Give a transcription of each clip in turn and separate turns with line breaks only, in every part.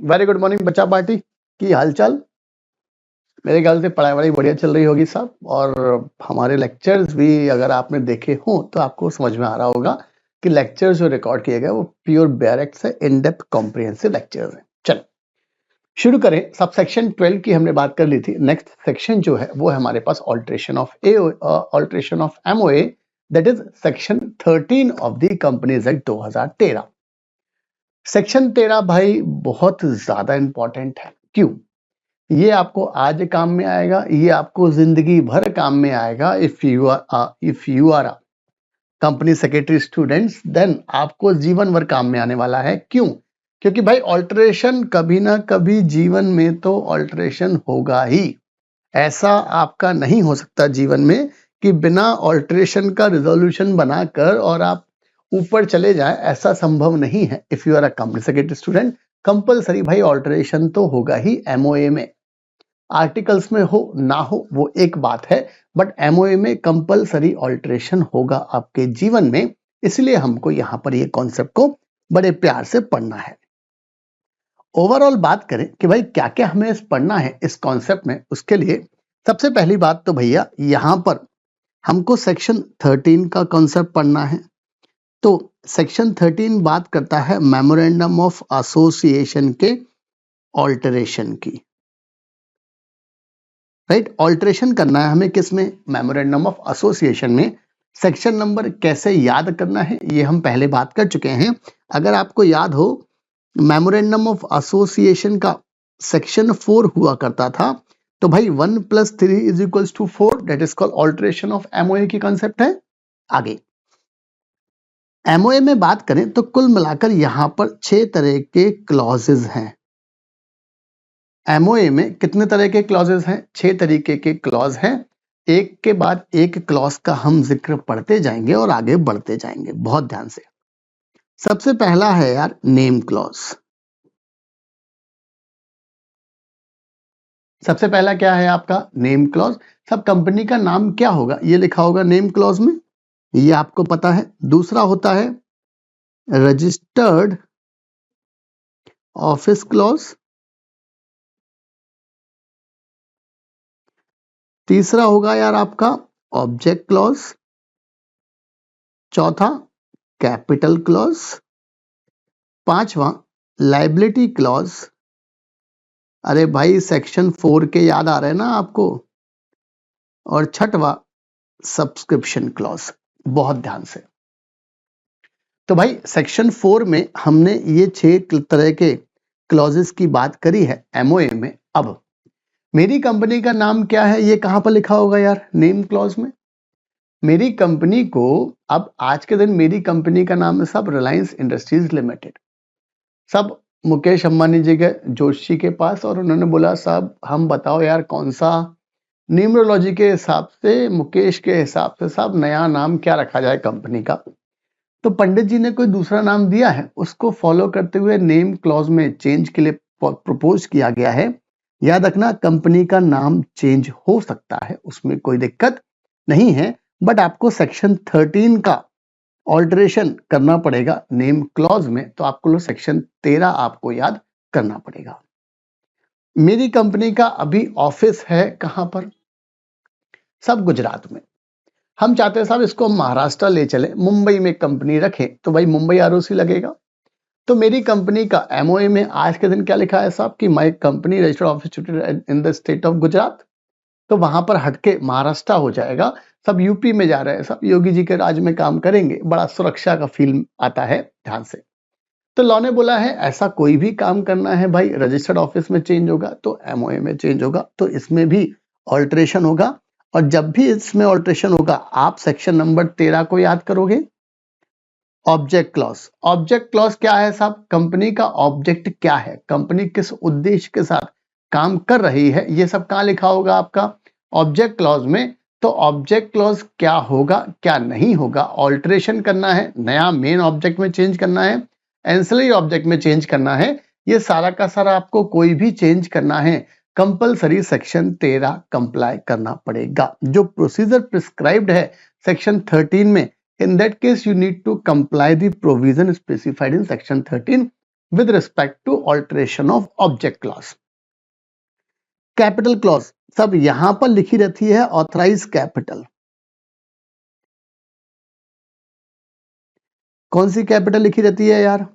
Very good morning बच्चा party की हालचाल। मेरे ख्याल से पढ़ाई वढ़ाई बढ़िया चल रही होगी साहब, और हमारे लेक्चर्स भी अगर आपने देखे हो तो आपको समझ में आ रहा होगा कि लेक्चर्स जो रिकॉर्ड किए गए वो प्योर बैरेक्स है, इन डेप्थ कॉम्प्रिहेंसिव लेक्चर्स हैं। चलो शुरू करें। सब सेक्शन 12 की हमने बात कर ली थी। नेक्स्ट सेक्शन जो है वो है हमारे पास alteration of MOA, that is section 13 of the Companies Act 2013। Section 13 भाई बहुत ज्यादा इंपॉर्टेंट है। क्यों? ये आपको आज काम में आएगा, ये आपको जिंदगी भर काम में आएगा। If you are a company secretary students, then आपको जीवन भर काम में आने वाला है। क्यों? क्योंकि भाई ऑल्टरेशन कभी ना कभी जीवन में तो ऑल्टरेशन होगा ही। ऐसा आपका नहीं हो सकता जीवन में कि बिना ऑल्टरेशन का रिजोल्यूशन बनाकर और आप ऊपर चले जाए, ऐसा संभव नहीं है। If you are a company secretary student, compulsory भाई ऑल्टरेशन तो होगा ही एमओए में। आर्टिकल्स में हो ना हो वो एक बात है, बट एमओए में कंपलसरी ऑल्टरेशन होगा आपके जीवन में। इसलिए हमको यहां पर ये कॉन्सेप्ट को बड़े प्यार से पढ़ना है। ओवरऑल बात करें कि भाई क्या क्या हमें पढ़ना है इस कॉन्सेप्ट में, उसके लिए सबसे पहली बात तो भैया यहां पर हमको सेक्शन 13 का कॉन्सेप्ट पढ़ना है। तो सेक्शन 13 बात करता है मेमोरेंडम ऑफ एसोसिएशन के ऑल्टरेशन की। राइट, ऑल्टरेशन करना है हमें किसमें? मेमोरेंडम ऑफ एसोसिएशन में। सेक्शन नंबर कैसे याद करना है ये हम पहले बात कर चुके हैं। अगर आपको याद हो, मेमोरेंडम ऑफ एसोसिएशन का सेक्शन 4 हुआ करता था। तो भाई 1 + 3 = 4, that is called alteration of MOA की कॉन्सेप्ट है। आगे एमओए में बात करें तो कुल मिलाकर यहां पर 6 तरह के क्लॉजेज हैं। एमओए में कितने तरह के क्लॉजेज हैं? 6 तरीके के क्लॉज हैं। एक के बाद एक क्लॉज का हम जिक्र पढ़ते जाएंगे और आगे बढ़ते जाएंगे, बहुत ध्यान से। सबसे पहला है यार नेम क्लॉज। सबसे पहला क्या है आपका? Name clause. सब कंपनी का नाम क्या होगा ये लिखा होगा नेम क्लॉज में, ये आपको पता है। दूसरा होता है रजिस्टर्ड ऑफिस क्लॉज। तीसरा होगा यार आपका ऑब्जेक्ट क्लॉज। चौथा कैपिटल क्लॉज। पांचवा लायबिलिटी क्लॉज। अरे भाई सेक्शन 4 के याद आ रहे हैं ना आपको। और छठवा सब्सक्रिप्शन क्लॉज। बहुत ध्यान से। तो भाई सेक्शन 4 में हमने ये 6 तरह के क्लॉजेस की बात करी है एमओए में। अब मेरी कंपनी का नाम क्या है ये कहां पर लिखा होगा यार? नेम क्लॉज में। मेरी कंपनी को, अब आज के दिन मेरी कंपनी का नाम है सब रिलायंस इंडस्ट्रीज लिमिटेड। सब मुकेश अंबानी जी के जोशी के पास, और उन्होंने बोला साहब हम बताओ यार कौन सा न्यूमरोलॉजी के हिसाब से, मुकेश के हिसाब से साहब नया नाम क्या रखा जाए कंपनी का। तो पंडित जी ने कोई दूसरा नाम दिया है, उसको फॉलो करते हुए नेम क्लॉज में चेंज के लिए प्रपोज किया गया है। याद रखना कंपनी का नाम चेंज हो सकता है, उसमें कोई दिक्कत नहीं है, बट आपको सेक्शन 13 का ऑल्टरेशन करना पड़ेगा नेम क्लॉज में। तो आपको सेक्शन 13 आपको याद करना पड़ेगा। मेरी कंपनी का अभी ऑफिस है कहां पर? सब गुजरात में। हम चाहते हैं साहब इसको महाराष्ट्र ले चले, मुंबई में कंपनी रखें, तो भाई मुंबई आरओसी लगेगा। तो मेरी कंपनी का एमओए में आज के दिन क्या लिखा है साहब कि my company registered office in the state of Gujarat. तो वहां पर हटके महाराष्ट्र हो जाएगा। सब यूपी में जा रहे हैं, सब योगी जी के राज में काम करेंगे, बड़ा सुरक्षा का फील आता है, ध्यान से। तो लॉ ने बोला है ऐसा कोई भी काम करना है भाई रजिस्टर्ड ऑफिस में चेंज होगा तो एमओए में चेंज होगा, तो इसमें भी ऑल्टरेशन होगा। और जब भी इसमें ऑल्टरेशन होगा आप सेक्शन नंबर 13 को याद करोगे। Object clause. ऑब्जेक्ट क्लॉज क्या है साहब? कंपनी का ऑब्जेक्ट क्या है, कंपनी किस उद्देश्य के साथ काम कर रही है, ये सब कहां लिखा होगा आपका? ऑब्जेक्ट क्लॉज में। तो ऑब्जेक्ट क्लॉज क्या होगा क्या नहीं होगा, ऑल्टरेशन करना है, नया मेन ऑब्जेक्ट में चेंज करना है, एंसिलरी ऑब्जेक्ट में चेंज करना है, ये सारा का सारा आपको कोई भी चेंज करना है कंपलसरी सेक्शन 13 कंप्लाई करना पड़ेगा। जो प्रोसीजर प्रिस्क्राइब्ड है सेक्शन 13 में, in that case you need to comply the provision specified in section 13 with respect to alteration of object clause. Capital clause सब यहां पर लिखी रहती है ऑथराइज कैपिटल। कौन सी कैपिटल लिखी रहती है यार?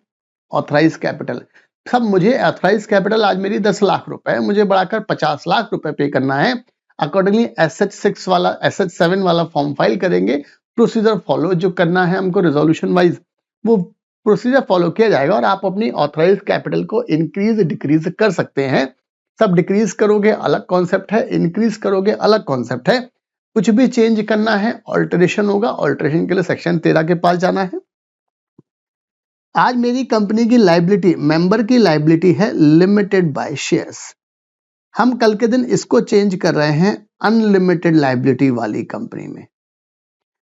Authorise capital. सब मुझे ऑथराइज कैपिटल आज मेरी 10 लाख रुपए है, मुझे बढ़ाकर 50 लाख रुपए पे करना है। अकॉर्डिंगली SH6 वाला SH7 वाला फॉर्म फाइल करेंगे। प्रोसीजर फॉलो जो करना है हमको रेजोल्यूशन वाइज, वो प्रोसीजर फॉलो किया जाएगा और आप अपनी ऑथराइज कैपिटल को इंक्रीज डिक्रीज कर सकते हैं। सब डिक्रीज करोगे अलग कॉन्सेप्ट है, इंक्रीज करोगे अलग कॉन्सेप्ट है। कुछ भी चेंज करना है ऑल्टरेशन होगा, ऑल्टरेशन के लिए सेक्शन 13 के पास जाना है। आज मेरी कंपनी की लायबिलिटी, मेंबर की लायबिलिटी है लिमिटेड बाय शेयर्स। हम कल के दिन इसको चेंज कर रहे हैं अनलिमिटेड लायबिलिटी वाली कंपनी में।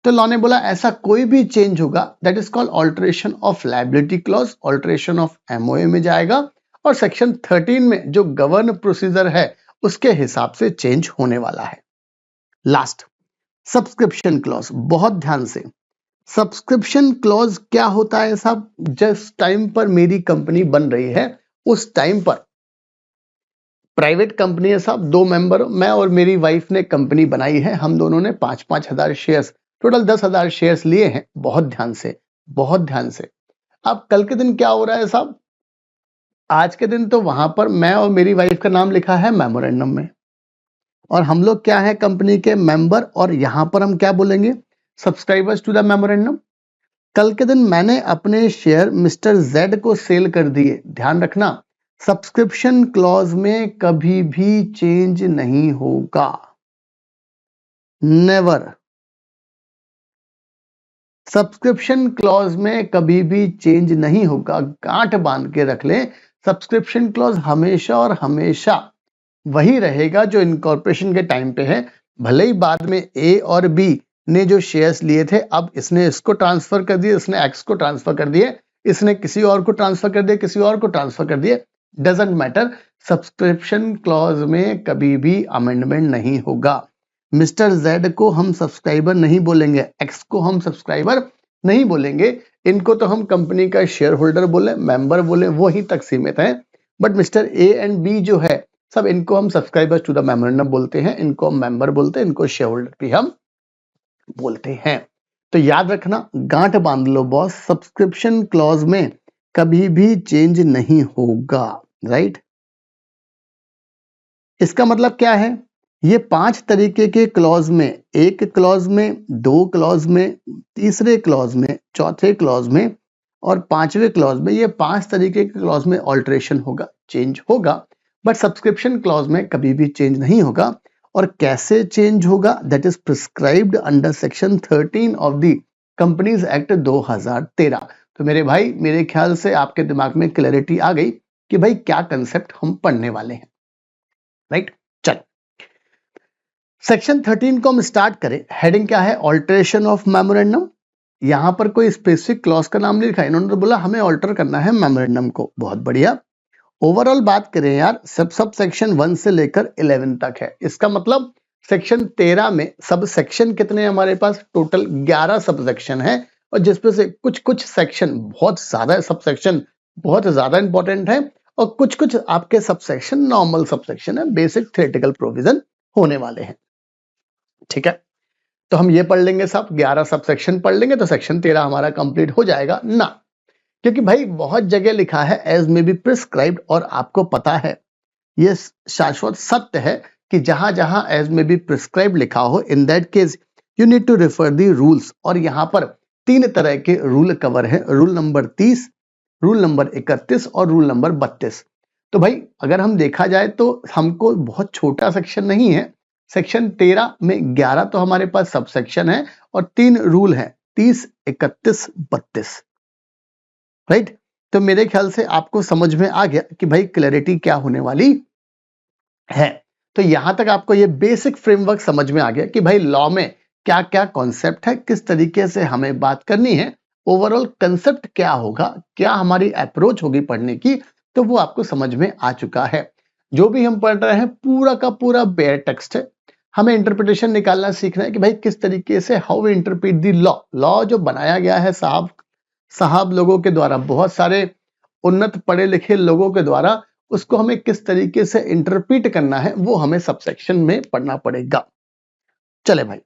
तो लॉ ने बोला ऐसा कोई भी चेंज होगा that is called alteration of liability clause, alteration of MOA में जाएगा और सेक्शन 13 में जो गवर्न प्रोसीजर है उसके हिसाब से चेंज होने वाला है। Last, subscription clause. बहुत ध्यान से, सब्सक्रिप्शन क्लॉज क्या होता है साहब? जिस टाइम पर मेरी कंपनी बन रही है उस टाइम पर प्राइवेट कंपनी है साहब, 2 मेंबर, मैं और मेरी वाइफ ने कंपनी बनाई है। हम दोनों ने 5-5 हजार शेयर्स, टोटल 10,000 शेयर्स लिए हैं। बहुत ध्यान से, बहुत ध्यान से। अब कल के दिन क्या हो रहा है साहब? आज के दिन तो वहां पर मैं और मेरी वाइफ का नाम लिखा है मेमोरेंडम में, और हम लोग क्या है कंपनी के मेंबर, और यहां पर हम क्या बोलेंगे? Subscribers to the memorandum. कल के दिन मैंने अपने शेयर मिस्टर जेड को सेल कर दिए। ध्यान रखना, सब्सक्रिप्शन क्लॉज में कभी भी चेंज नहीं होगा, नेवर। सब्सक्रिप्शन क्लॉज में कभी भी चेंज नहीं होगा, गांठ बांध के रख ले। सब्सक्रिप्शन क्लॉज हमेशा और हमेशा वही रहेगा जो इनकॉर्पोरेशन के टाइम पे है। भले ही बाद में ए और बी ने जो शेयर्स लिए थे, अब इसने इसको ट्रांसफर कर दिए, इसने एक्स को ट्रांसफर कर दिए, इसने किसी और को ट्रांसफर कर दिए, किसी और को ट्रांसफर कर दिए, डजंट मैटर। सब्सक्रिप्शन क्लॉज में कभी भी अमेंडमेंट नहीं होगा। मिस्टर जेड को हम सब्सक्राइबर नहीं बोलेंगे, एक्स को हम सब्सक्राइबर नहीं बोलेंगे, इनको तो हम कंपनी का शेयर होल्डर बोले, मेंबर बोले, वो ही तक सीमित है। But mister A and B जो है सब, इनको हम सब्सक्राइबर्स टू द मेमोरेंडम बोलते हैं, इनको हम मेंबर बोलते हैं, इनको शेयर होल्डर भी हम बोलते हैं। तो याद रखना, गांठ बांध लो बॉस, सब्सक्रिप्शन क्लॉज में कभी भी चेंज नहीं होगा, राइट? इसका मतलब क्या है? ये 5 तरीके के क्लॉज में, एक क्लॉज में, 2 क्लॉज में, तीसरे क्लॉज में, चौथे क्लॉज में और 5वें क्लॉज में, ये 5 तरीके के क्लॉज में ऑल्टरेशन होगा, चेंज होगा। बट सब्सक्रिप्शन क्लॉज में कभी भी चेंज नहीं होगा। और कैसे चेंज होगा? That is prescribed under section 13 of the Companies Act 2013। तो मेरे भाई, मेरे ख्याल से आपके दिमाग में क्लैरिटी आ गई कि भाई क्या कंसेप्ट हम पढ़ने वाले हैं, राइट? चल, सेक्शन 13 को हम स्टार्ट करें। हेडिंग क्या है? Alteration of memorandum. यहां पर कोई स्पेसिफिक क्लॉज का नाम नहीं लिखा, इन्होंने तो बोला हमें ऑल्टर करना है मेमोरेंडम को। बहुत बढ़िया। ओवरऑल बात करें यार, सब सेक्शन 1 से लेकर 11 तक है। इसका मतलब सेक्शन 13 में सब सेक्शन कितने हमारे पास? टोटल 11 सब सेक्शन है, और जिसमें से कुछ सेक्शन बहुत ज्यादा, सब सेक्शन बहुत ज्यादा इंपॉर्टेंट है, और कुछ आपके sub section normal sub section है, बेसिक थ्योरेटिकल प्रोविजन होने वाले हैं। ठीक है, तो हम ये पढ़ लेंगे सब 11 सब सेक्शन पढ़ लेंगे तो सेक्शन 13 हमारा कंप्लीट हो जाएगा ना। क्योंकि भाई बहुत जगह लिखा है एज मे बी प्रिस्क्राइब्ड, और आपको पता है ये शाश्वत सत्य है कि जहां जहां एज मे बी प्रिस्क्राइब्ड लिखा हो, in that case you need to refer the rules. और यहां पर 3 तरह के रूल कवर है, रूल नंबर 30, रूल नंबर 31 और रूल नंबर 32। तो भाई अगर हम देखा जाए तो हमको बहुत छोटा सेक्शन नहीं है। सेक्शन 13 में 11 तो हमारे पास सब सेक्शन है और 3 रूल है, 30, 31, 32, राइट? तो मेरे ख्याल से आपको समझ में आ गया कि भाई क्लैरिटी क्या होने वाली है। तो यहां तक आपको ये बेसिक फ्रेमवर्क समझ में आ गया कि भाई लॉ में क्या क्या कॉन्सेप्ट है, किस तरीके से हमें बात करनी है, ओवरऑल कंसेप्ट क्या होगा, क्या हमारी अप्रोच होगी पढ़ने की, तो वो आपको समझ में आ चुका है। जो भी हम पढ़ रहे हैं पूरा का पूरा बेयर टेक्स्ट है। हमें इंटरप्रिटेशन निकालना सीखना है कि भाई किस तरीके से how we interpret the law. Law जो बनाया गया है साहब लोगों के द्वारा, बहुत सारे उन्नत पढ़े लिखे लोगों के द्वारा उसको हमें किस तरीके से इंटरप्रीट करना है वो हमें सबसेक्शन में पढ़ना पड़ेगा। चले भाई,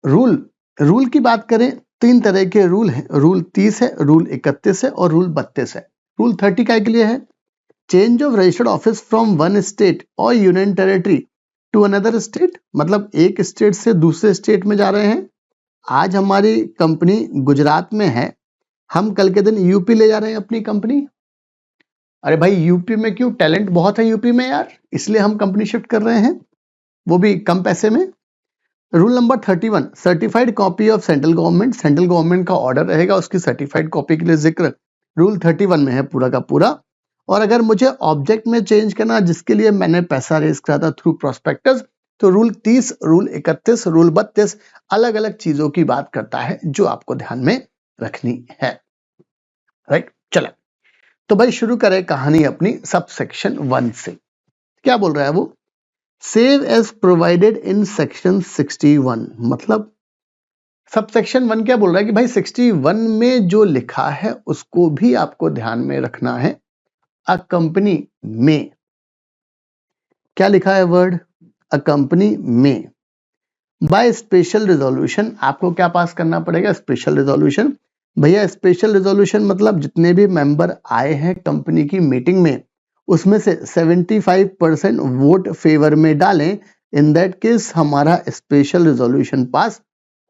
रूल की बात करें, 3 तरह के रूल हैं। रूल 30 है, रूल 31 है और रूल 32 है। रूल 30 काय के लिए है? Change of registered office from one state और union territory to another state, मतलब एक स्टेट से दूसरे स्टेट में जा रहे हैं। आज हमारी कंपनी गुजरात में है, हम कल के दिन यूपी ले जा रहे हैं अपनी कंपनी। अरे भाई यूपी में क्यों? टैलेंट बहुत है यूपी में यार, इसलिए हम कंपनी शिफ्ट कर रहे हैं, वो भी कम पैसे में। Rule number 31, certified copy of central government, central government का ऑर्डर रहेगा, उसकी सर्टिफाइड कॉपी के लिए जिक्र रूल 31 में है पूरा का पूरा। और अगर मुझे ऑब्जेक्ट में चेंज करना, जिसके लिए मैंने पैसा रेज करा था थ्रू प्रोस्पेक्टस, तो रूल 30, रूल 31, रूल 32 अलग अलग चीजों की बात करता है जो आपको ध्यान में रखनी है। राइट, चलो तो भाई शुरू करें कहानी अपनी सबसेक्शन 1 से। क्या बोल रहा है वो? Save as provided in section 61, मतलब सबसेक्शन 1 क्या बोल रहा है कि भाई 61 में जो लिखा है उसको भी आपको ध्यान में रखना है। अ कंपनी में, क्या लिखा है वर्ड? अ कंपनी में बाय स्पेशल रिजोल्यूशन, आपको क्या पास करना पड़ेगा? Special resolution. भैया स्पेशल रिजोल्यूशन मतलब जितने भी मेंबर आए हैं कंपनी की मीटिंग में, उसमें से 75% वोट फेवर में डालें, इन दैट केस हमारा स्पेशल रिजोल्यूशन पास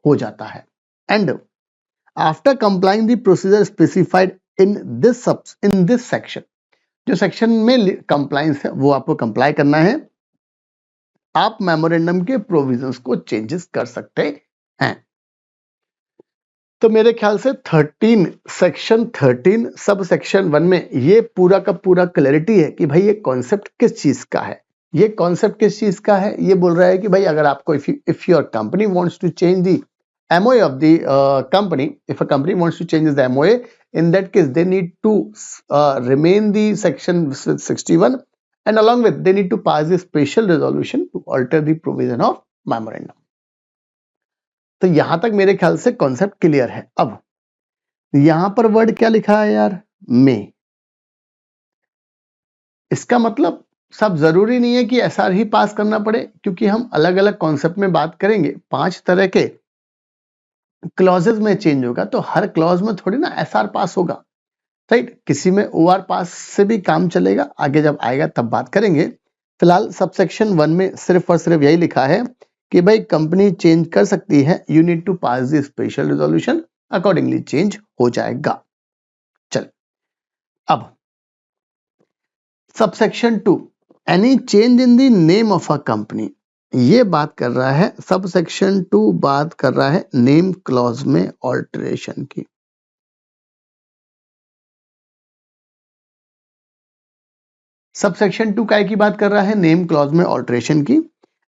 हो जाता है। And after complying the procedure specified in this section, जो सेक्शन में कंप्लाइंस है वो आपको कंप्लाई करना है। आप मेमोरेंडम के प्रोविजंस को चेंजेस कर सकते हैं। तो मेरे ख्याल से 13 सेक्शन 13 सब सेक्शन 1 में ये पूरा का पूरा क्लैरिटी है कि भाई ये कॉन्सेप्ट किस चीज का है। ये कॉन्सेप्ट किस चीज का है? ये बोल रहा है कि भाई अगर आपको if your company wants to change the MOA of the company, if a company wants to change the MOA, in that case they need to remain the section 61, and along with they need to pass the special resolution to alter the provision of memorandum. तो यहां तक मेरे ख्याल से concept clear है। अब यहां पर वर्ड क्या लिखा है यार? में। इसका मतलब सब जरूरी नहीं है कि SR ही पास करना पड़े, क्योंकि हम अलग अलग कॉन्सेप्ट में बात करेंगे। 5 तरह के क्लॉजेज में चेंज होगा, तो हर क्लॉज में थोड़ी ना SR पास होगा, राइट? किसी में OR पास से भी काम चलेगा, आगे जब आएगा तब बात करेंगे। फिलहाल सबसेक्शन 1 में सिर्फ और सिर्फ यही लिखा है कि भाई कंपनी चेंज कर सकती है, you need to pass the special resolution, accordingly change हो जाएगा। चल अब subsection 2, any change in the name of a company, ये बात कर रहा है। सबसेक्शन 2 बात कर रहा है नेम क्लॉज में ऑल्टरेशन की। सबसेक्शन 2 काय की बात कर रहा है? नेम क्लॉज में ऑल्टरेशन की।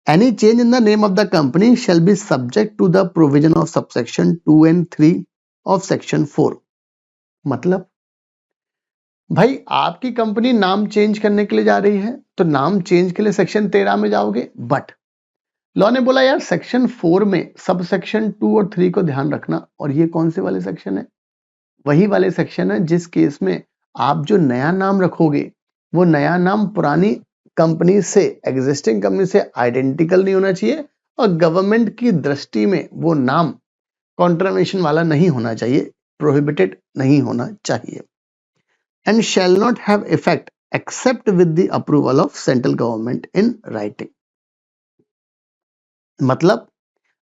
Any change in the name of the company shall be subject to the provision of subsection 2 and 3 of section 4। मतलब भाई आपकी कंपनी नाम चेंज करने के लिए जा रही है, तो नाम चेंज के लिए सेक्शन 13 में जाओगे, बट लॉ ने बोला यार सेक्शन 4 में सब सेक्शन 2 और 3 को ध्यान रखना। और ये कौन से वाले सेक्शन है? वही वाले सेक्शन है जिस केस में आप जो नया नाम रखोगे वो नया नाम पुरानी कंपनी से, एग्जिस्टिंग कंपनी से आइडेंटिकल नहीं होना चाहिए, और गवर्नमेंट की दृष्टि में वो नाम कॉन्ट्रावेंशन वाला नहीं होना चाहिए, प्रोहिबिटेड नहीं होना चाहिए। And shall not have effect except with the approval of central government in writing. मतलब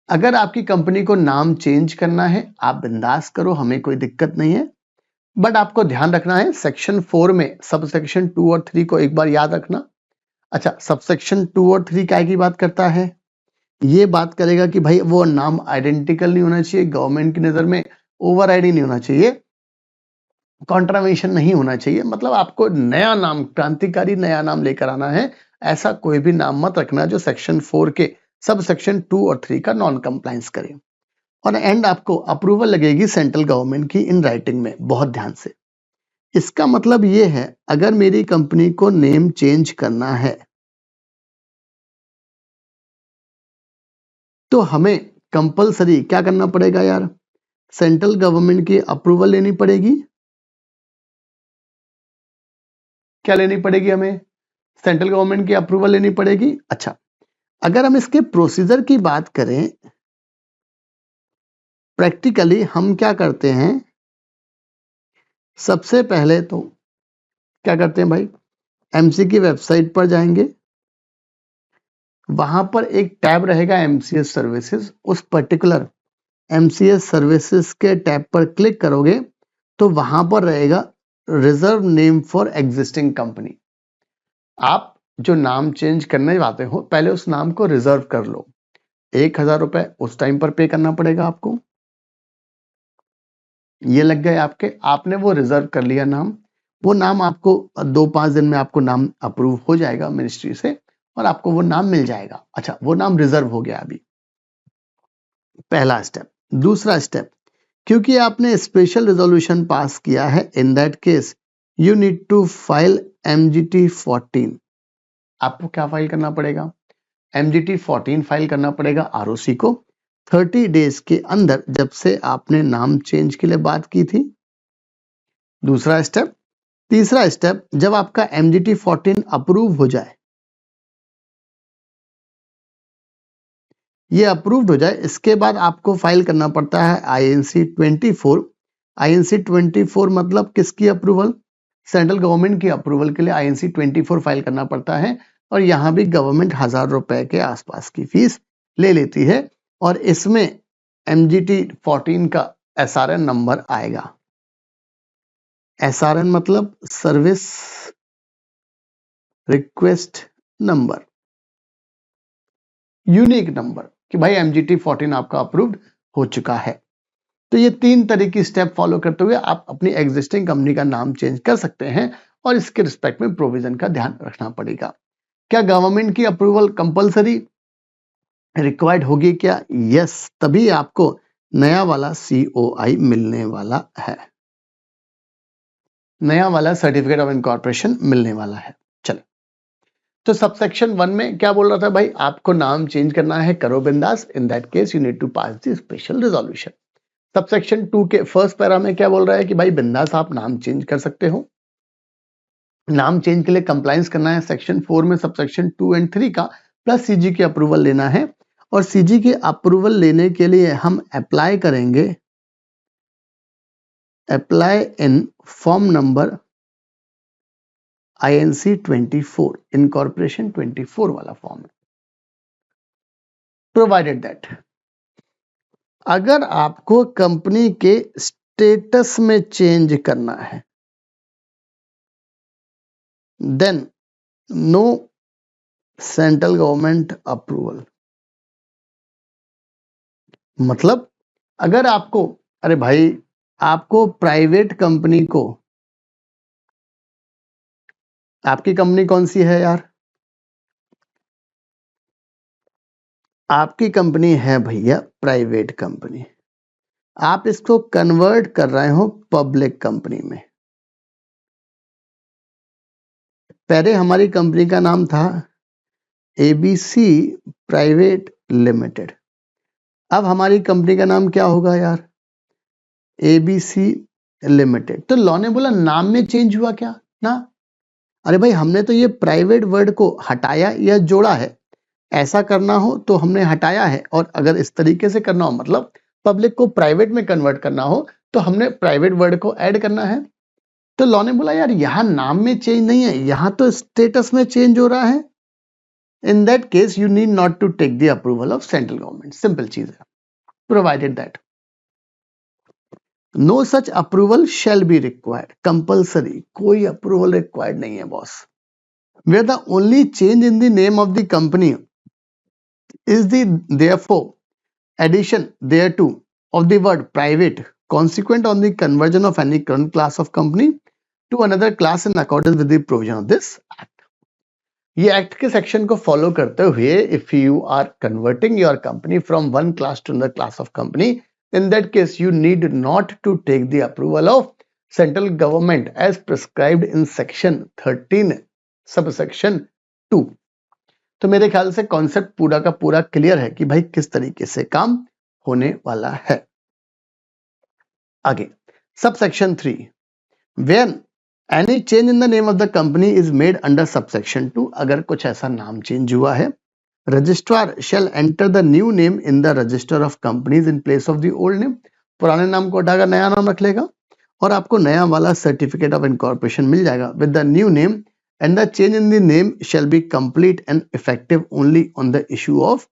अगर आपकी कंपनी को नाम चेंज करना है, आप बिंदास करो, हमें कोई दिक्कत नहीं है, बट आपको ध्यान रखना है सेक्शन 4 में सब सेक्शन 2 और 3 को एक बार याद रखना। अच्छा, सबसेक्शन 2 और 3 क्या की बात करता है? ये बात करेगा कि भाई वो नाम आइडेंटिकल नहीं होना चाहिए, गवर्नमेंट की नजर में ओवरराइडिंग नहीं होना चाहिए, कॉन्ट्रावेंशन नहीं होना चाहिए। मतलब आपको नया नाम, क्रांतिकारी नया नाम लेकर आना है। ऐसा कोई भी नाम मत रखना जो सेक्शन 4 के सब सेक्शन 2 और 3 का नॉन कंप्लायंस करे। और एंड आपको अप्रूवल लगेगी सेंट्रल गवर्नमेंट की इन राइटिंग में, बहुत ध्यान से। इसका मतलब ये है अगर मेरी कंपनी को नेम चेंज करना है तो हमें कंपलसरी क्या करना पड़ेगा यार? सेंट्रल गवर्नमेंट की अप्रूवल लेनी पड़ेगी, क्या लेनी पड़ेगी हमें? सेंट्रल गवर्नमेंट की अप्रूवल लेनी पड़ेगी। अच्छा, अगर हम इसके प्रोसीजर की बात करें, प्रैक्टिकली हम क्या करते हैं, सबसे पहले तो क्या करते हैं भाई, एमसी की वेबसाइट पर जाएंगे, वहां पर एक टैब रहेगा एमसीएस सर्विसेज, उस पर्टिकुलर एमसीएस सर्विसेज के टैब पर क्लिक करोगे तो वहां पर रहेगा reserve name for existing company. आप जो नाम चेंज करने जाते हो पहले उस नाम को रिजर्व कर लो, 1000 रुपए उस टाइम पर पे करना पड़ेगा आपको। ये लग गए आपके, आपने वो रिजर्व कर लिया नाम, वो नाम आपको 2-5 दिन में आपको नाम अप्रूव हो जाएगा मिनिस्ट्री से और आपको वो नाम मिल जाएगा। अच्छा, वो नाम रिजर्व हो गया अभी, पहला स्टेप। दूसरा स्टेप, क्योंकि आपने स्पेशल रिजोल्यूशन पास किया है, in that case you need to file MGT 14। आपको क्या फाइल करना पड़ेगा? MGT 14 फाइल करना पड़ेगा ROC को 30 डेज के अंदर, जब से आपने नाम चेंज के लिए बात की थी। दूसरा स्टेप। तीसरा स्टेप, जब आपका MGT 14 अप्रूव हो जाए, ये अप्रूव्ड हो जाए, इसके बाद आपको फाइल करना पड़ता है INC 24। INC 24 मतलब किसकी अप्रूवल? सेंट्रल गवर्नमेंट की अप्रूवल के लिए INC 24 फाइल करना पड़ता है और यहाँ भी गवर्नमेंट 1000 रुपए के आसपास की फीस ले लेती है और इसमें MGT 14 का SRN नंबर आएगा। SRN मतलब service request number, unique number कि भाई MGT 14 आपका अप्रूव्ड हो चुका है। तो ये 3 तरह की स्टेप फॉलो करते हुए आप अपनी एग्जिस्टिंग कंपनी का नाम चेंज कर सकते हैं और इसके रिस्पेक्ट में प्रोविजन का ध्यान रखना पड़ेगा। क्या गवर्नमेंट की अप्रूवल कंपलसरी रिक्वायर्ड होगी क्या? यस, तभी आपको नया वाला COI मिलने वाला है, नया वाला सर्टिफिकेट ऑफ इनकॉर्पोरेशन मिलने वाला है। चलो, तो सबसेक्शन 1 में क्या बोल रहा था भाई, आपको नाम चेंज करना है, करो बिंदास, in that case you need to pass the special resolution. Subsection 2 के फर्स्ट पैरा में क्या बोल रहा है कि भाई बिंदास आप नाम चेंज कर सकते हो। नाम चेंज के लिए कंप्लायंस करना है सेक्शन 4 में सबसेक्शन 2 एंड 3 का, प्लस CG की अप्रूवल लेना है और CG की अप्रूवल लेने के लिए हम अप्लाई करेंगे, apply in form number INC 24, incorporation 24 वाला फॉर्म है। प्रोवाइडेड दैट अगर आपको कंपनी के स्टेटस में चेंज करना है, then no central government approval. मतलब अगर आपको, अरे भाई आपको प्राइवेट कंपनी को, आपकी कंपनी कौन सी है यार? आपकी कंपनी है भैया प्राइवेट कंपनी, आप इसको कन्वर्ट कर रहे हो पब्लिक कंपनी में। पहले हमारी कंपनी का नाम था ABC प्राइवेट लिमिटेड, अब हमारी कंपनी का नाम क्या होगा यार? ABC limited. तो लॉ ने बोला नाम में चेंज हुआ क्या ना? अरे भाई हमने तो ये प्राइवेट वर्ड को हटाया या जोड़ा है, ऐसा करना हो तो हमने हटाया है, और अगर इस तरीके से करना हो मतलब पब्लिक को प्राइवेट में कन्वर्ट करना हो तो हमने प्राइवेट वर्ड को ऐड करना है। तो लॉ ने बोला यार यहाँ नाम में चेंज नहीं है, यहाँ तो स्टेटस में चेंज हो रहा है। In that case you need not to take the approval of central government, simple चीज है। Provided that no such approval shall be required, compulsory कोई अप्रूवल रिक्वायर्ड नहीं है boss. Where the only change in the name of the company is the therefore addition thereto of the word private consequent on the conversion of any current class of company to another class in accordance with the provision of this act। ये act के section को follow करते हुए if you are converting your company from one class to another class of company, in that case you need not to take the approval of central government as prescribed in section 13 subsection 2। तो मेरे ख्याल से concept पूरा का पूरा clear है कि भाई किस तरीके से काम होने वाला है। आगे subsection 3, when any change in the name of the company is made under subsection 2, अगर कुछ ऐसा नाम चेंज हुआ है, registrar shall enter the new name in the register of companies in place of the old name, पुराने नाम को हटाकर नया नाम रख लेगा और आपको नया वाला सर्टिफिकेट ऑफ इनकॉर्पोरेशन मिल जाएगा with the new name, and the change in the name shall be complete and effective only on the issue of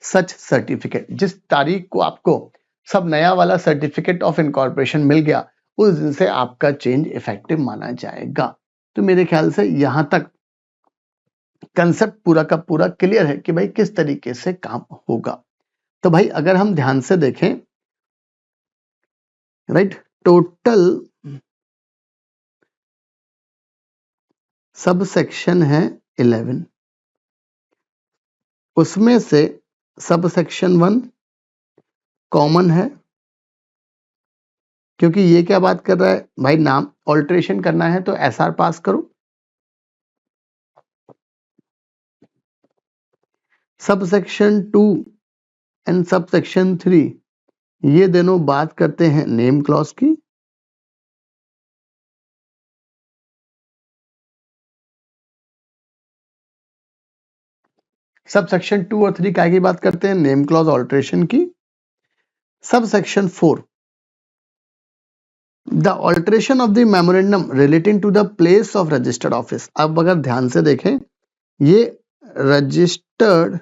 such certificate. जिस तारीख को आपको सब नया वाला सर्टिफिकेट ऑफ इनकॉर्पोरेशन मिल गया, उस दिन से आपका चेंज इफेक्टिव माना जाएगा। तो मेरे ख्याल से यहां तक कंसेप्ट पूरा का पूरा क्लियर है कि भाई किस तरीके से काम होगा। तो भाई अगर हम ध्यान से देखें, राइट, टोटल सब सेक्शन है 11, उसमें से सब सेक्शन 1 कॉमन है, क्योंकि ये क्या बात कर रहा है भाई, नाम ऑल्ट्रेशन करना है तो एसआर पास करो। Sub section 2 and sub section 3 ये दोनों बात करते हैं नेम क्लॉज की, सब सेक्शन 2 और 3 क्या की बात करते हैं, नेम क्लॉज ऑल्ट्रेशन की। Subsection 4 the alteration of the memorandum relating to the place of registered office. अब अगर ध्यान से देखें, ये रजिस्टर्ड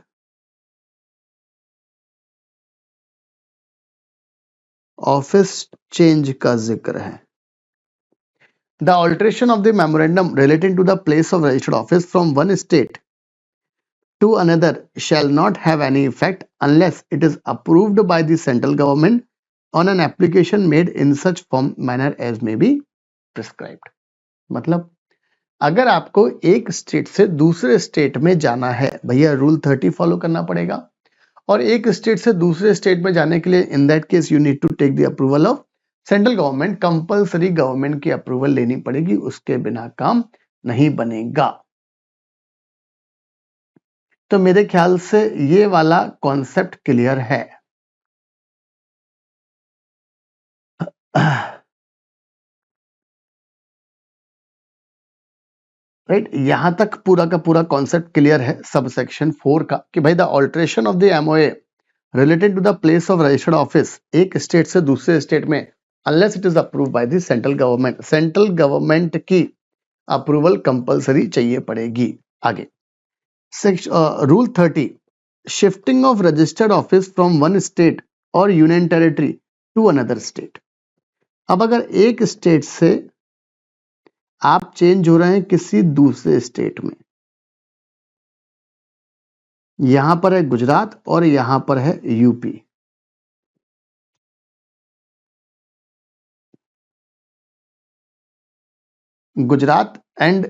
ऑफिस चेंज का जिक्र है। The alteration of the memorandum relating to the place of registered office from one state to another shall not have any effect unless it is approved by the central government on an application made in such form manner as may be prescribed। मतलब अगर आपको एक state से दूसरे state में जाना है, भैया रूल 30 फॉलो करना पड़ेगा, और एक स्टेट से दूसरे स्टेट में जाने के लिए in that case you need to take the approval of central government, compulsory government की अप्रूवल लेनी पड़ेगी, उसके बिना काम नहीं बनेगा। तो मेरे ख्याल से ये वाला कॉन्सेप्ट क्लियर है। राइट, यहां तक पूरा का पूरा कॉन्सेप्ट क्लियर है सब सेक्शन 4 का कि भाई the alteration of the MOA related to the place of registered office एक स्टेट से दूसरे स्टेट में unless it is approve by the central government, central government की अप्रूवल कंपलसरी चाहिए पड़ेगी। आगे rule 30 shifting of registered office from one state और union territory to another state. अब अगर एक स्टेट से आप चेंज हो रहे हैं किसी दूसरे स्टेट में, यहां पर है गुजरात और यहां पर है यूपी, गुजरात एंड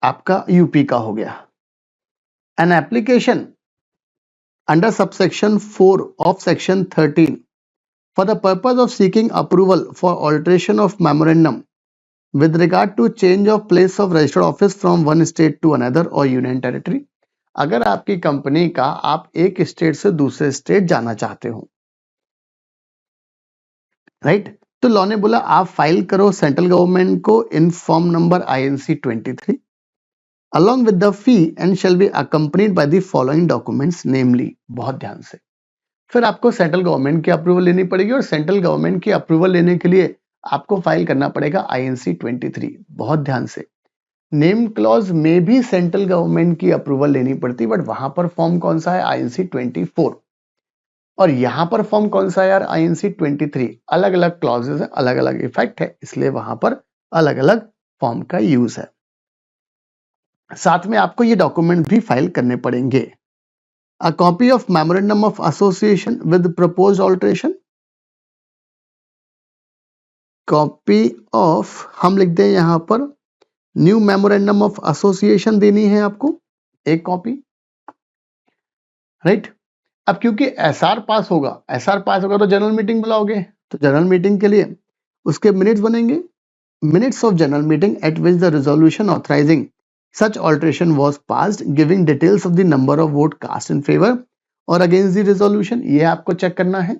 आपका यूपी का हो गया। An application under subsection 4 of section 13 for the purpose of seeking approval for alteration of memorandum with regard to change of place of registered office from one state to another or union territory। अगर आपकी company का आप एक state से दूसरे state जाना चाहते हो, राइट, तो लॉ ने बोला आप फाइल करो सेंट्रल गवर्नमेंट को in form number INC 23 along with the fee and shall be accompanied by the following documents namely। बहुत ध्यान से, फिर आपको सेंट्रल गवर्नमेंट की अप्रूवल लेनी पड़ेगी और सेंट्रल गवर्नमेंट की अप्रूवल लेने के लिए आपको फाइल करना पड़ेगा INC 23। बहुत ध्यान से, नेम क्लॉज में भी सेंट्रल गवर्नमेंट की अप्रूवल लेनी पड़ती, बट वहां पर फॉर्म कौन सा है, INC 24, और यहां पर फॉर्म कौन सा है यार, INC 23। अलग अलग क्लॉजेस है, अलग अलग इफेक्ट है, इसलिए वहां पर अलग अलग फॉर्म का यूज है। साथ में आपको ये डॉक्यूमेंट भी फाइल करने पड़ेंगे। A copy of memorandum of association with proposed alteration, copy of हम लिख दें यहां पर न्यू मेमोरेंडम ऑफ एसोसिएशन देनी है आपको एक कॉपी, राइट। अब क्योंकि एसआर पास होगा, एसआर पास होगा तो जनरल मीटिंग बुलाओगे, तो जनरल मीटिंग के लिए उसके मिनट्स बनेंगे, minutes of general meeting at which the resolution authorising such alteration was passed giving details of the number of vote cast in favor or against the resolution। ये आपको check करना है,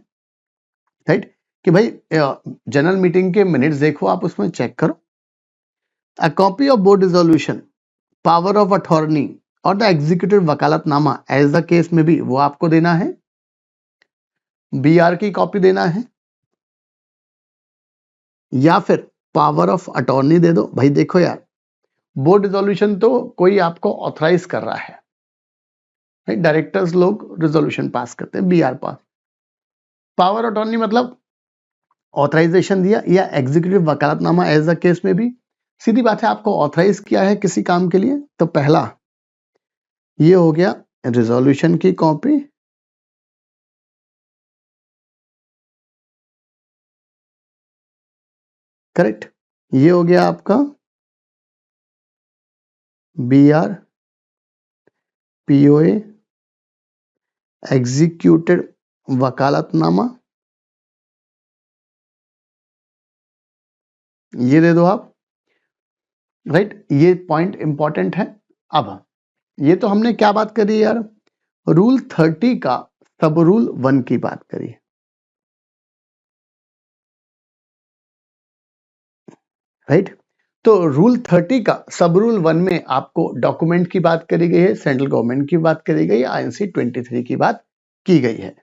right, कि भाई जनरल मीटिंग के minutes देखो आप, उसमें चेक करो a copy of board resolution, power of attorney और the executive vakalatnama as the case में भी वो आपको देना है, बीआर की कॉपी देना है, या फिर पावर ऑफ अटॉर्नी दे दो। भाई देखो यार, बोर्ड रिजोल्यूशन तो कोई आपको ऑथराइज कर रहा है, डायरेक्टर्स लोग रिजोल्यूशन पास करते हैं, बीआर पास। पावर अटॉर्नी मतलब ऑथराइजेशन दिया, या executive vakalatnama as the case में भी सीधी बात है आपको ऑथराइज किया है किसी काम के लिए, तो पहला ये हो गया रिजोल्यूशन की कॉपी, करेक्ट। ये हो गया आपका बीआर, पीओए, एग्जीक्यूटेड वकालतनामा, ये दे दो आप, राइट। ये पॉइंट इंपॉर्टेंट है। अब ये तो हमने क्या बात करी यार, रूल 30 का सब रूल 1 की बात करी, राइट। तो रूल 30 का सब रूल 1 में आपको डॉक्यूमेंट की बात करी गई है, सेंट्रल गवर्नमेंट की बात करी गई है, आईएनसी 23 की बात की गई है।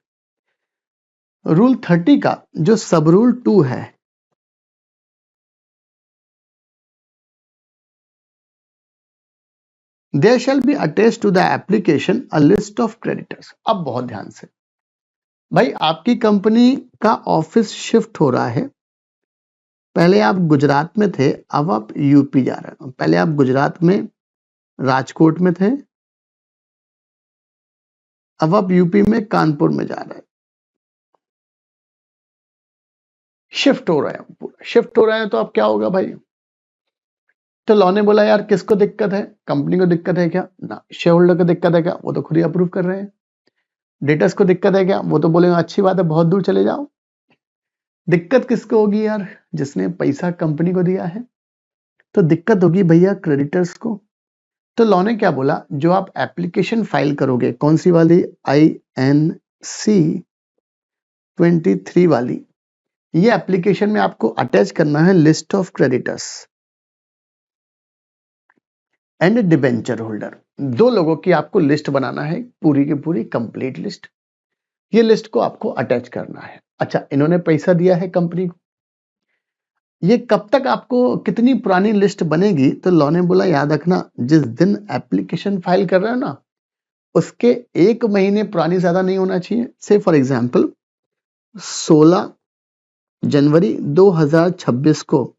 रूल 30 का जो सब रूल 2 है, there shall be attached to the application a list of creditors. अब बहुत ध्यान से भाई, आपकी कंपनी का ऑफिस शिफ्ट हो रहा है, पहले आप गुजरात में थे, अब आप यूपी जा रहे हो। पहले आप गुजरात में राजकोट में थे, अब आप यूपी में कानपुर में जा रहे हैं। शिफ्ट हो रहे हैं, पूरा शिफ्ट हो रहे हैं, तो अब क्या होगा भाई, तो लॉ ने बोला यार किसको दिक्कत है, कंपनी को दिक्कत है क्या ना, शेयर होल्डर को दिक्कत है क्या, वो तो खुद ही अप्रूव कर रहे हैं। डेटर्स को दिक्कत है क्या, वो तो बोलेंगे अच्छी बात है, बहुत दूर चले जाओ। दिक्कत किसको होगी यार, जिसने पैसा कंपनी को दिया है, तो दिक्कत होगी भैया क्रेडिटर्स को। तो लॉ ने क्या बोला, जो आप एप्लीकेशन फाइल करोगे, कौन सी वाली, INC 23 वाली, ये एप्लीकेशन में आपको अटैच करना है list of creditors and debenture holder. 2 लोगों की आपको लिस्ट बनाना है, पूरी की पूरी कंप्लीट लिस्ट, ये लिस्ट को आपको अटैच करना है। अच्छा, इन्होंने पैसा दिया है कंपनी को, ये कब तक आपको कितनी पुरानी लिस्ट बनेगी, तो लॉ ने बोला याद रखना, जिस दिन एप्लीकेशन फाइल कर रहे हो ना, उसके 1 महीने पुरानी ज्यादा नहीं होना चाहिए। से फॉर एग्जांपल 16 जनवरी 2026 को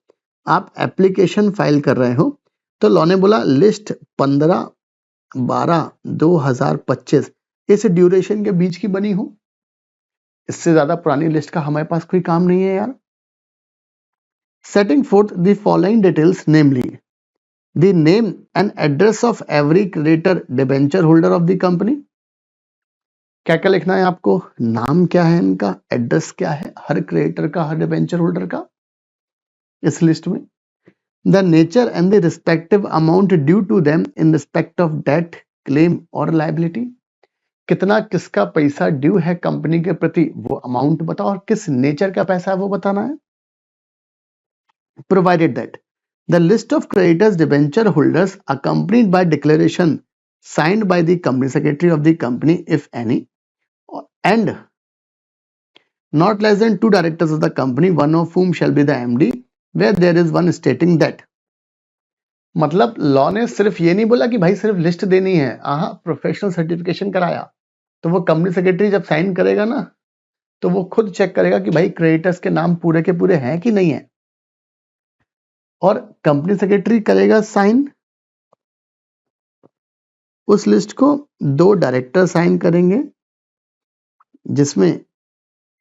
आप एप्लीकेशन फाइल कर रहे हो, तो लॉ ने बोला लिस्ट 15/12/2025 इस ड्यूरेशन के बीच की बनी हो, इससे ज्यादा पुरानी लिस्ट का हमारे पास कोई काम नहीं है यार। Setting fourth the following details, namely the name and address of every creditor debenture holder of the company. क्या क्या लिखना है आपको, नाम क्या है इनका, एड्रेस क्या है हर क्रेडिटर का, हर डिबेंचर होल्डर का इस लिस्ट में, the nature and the respective amount due to them in respect of date, claim और लायबिलिटी। कितना किसका पैसा ड्यू है कंपनी के प्रति, वो अमाउंट बताओ, और किस नेचर का पैसा है वो बताना है। Provided that the list of creditors debenture holders accompanied by declaration signed by the company secretary of the company if any, and not less than 2 directors of the company, one of whom shall be the MD, where there is one stating that। मतलब law ने सिर्फ ये नहीं बोला कि भाई सिर्फ list देनी है, प्रोफेशनल सर्टिफिकेशन कराया, तो वो कंपनी सेक्रेटरी जब साइन करेगा ना, तो वो खुद चेक करेगा कि भाई क्रेडिटर्स के नाम पूरे के पूरे हैं कि नहीं है, और कंपनी सेक्रेटरी करेगा साइन, उस लिस्ट को 2 डायरेक्टर साइन करेंगे, जिसमें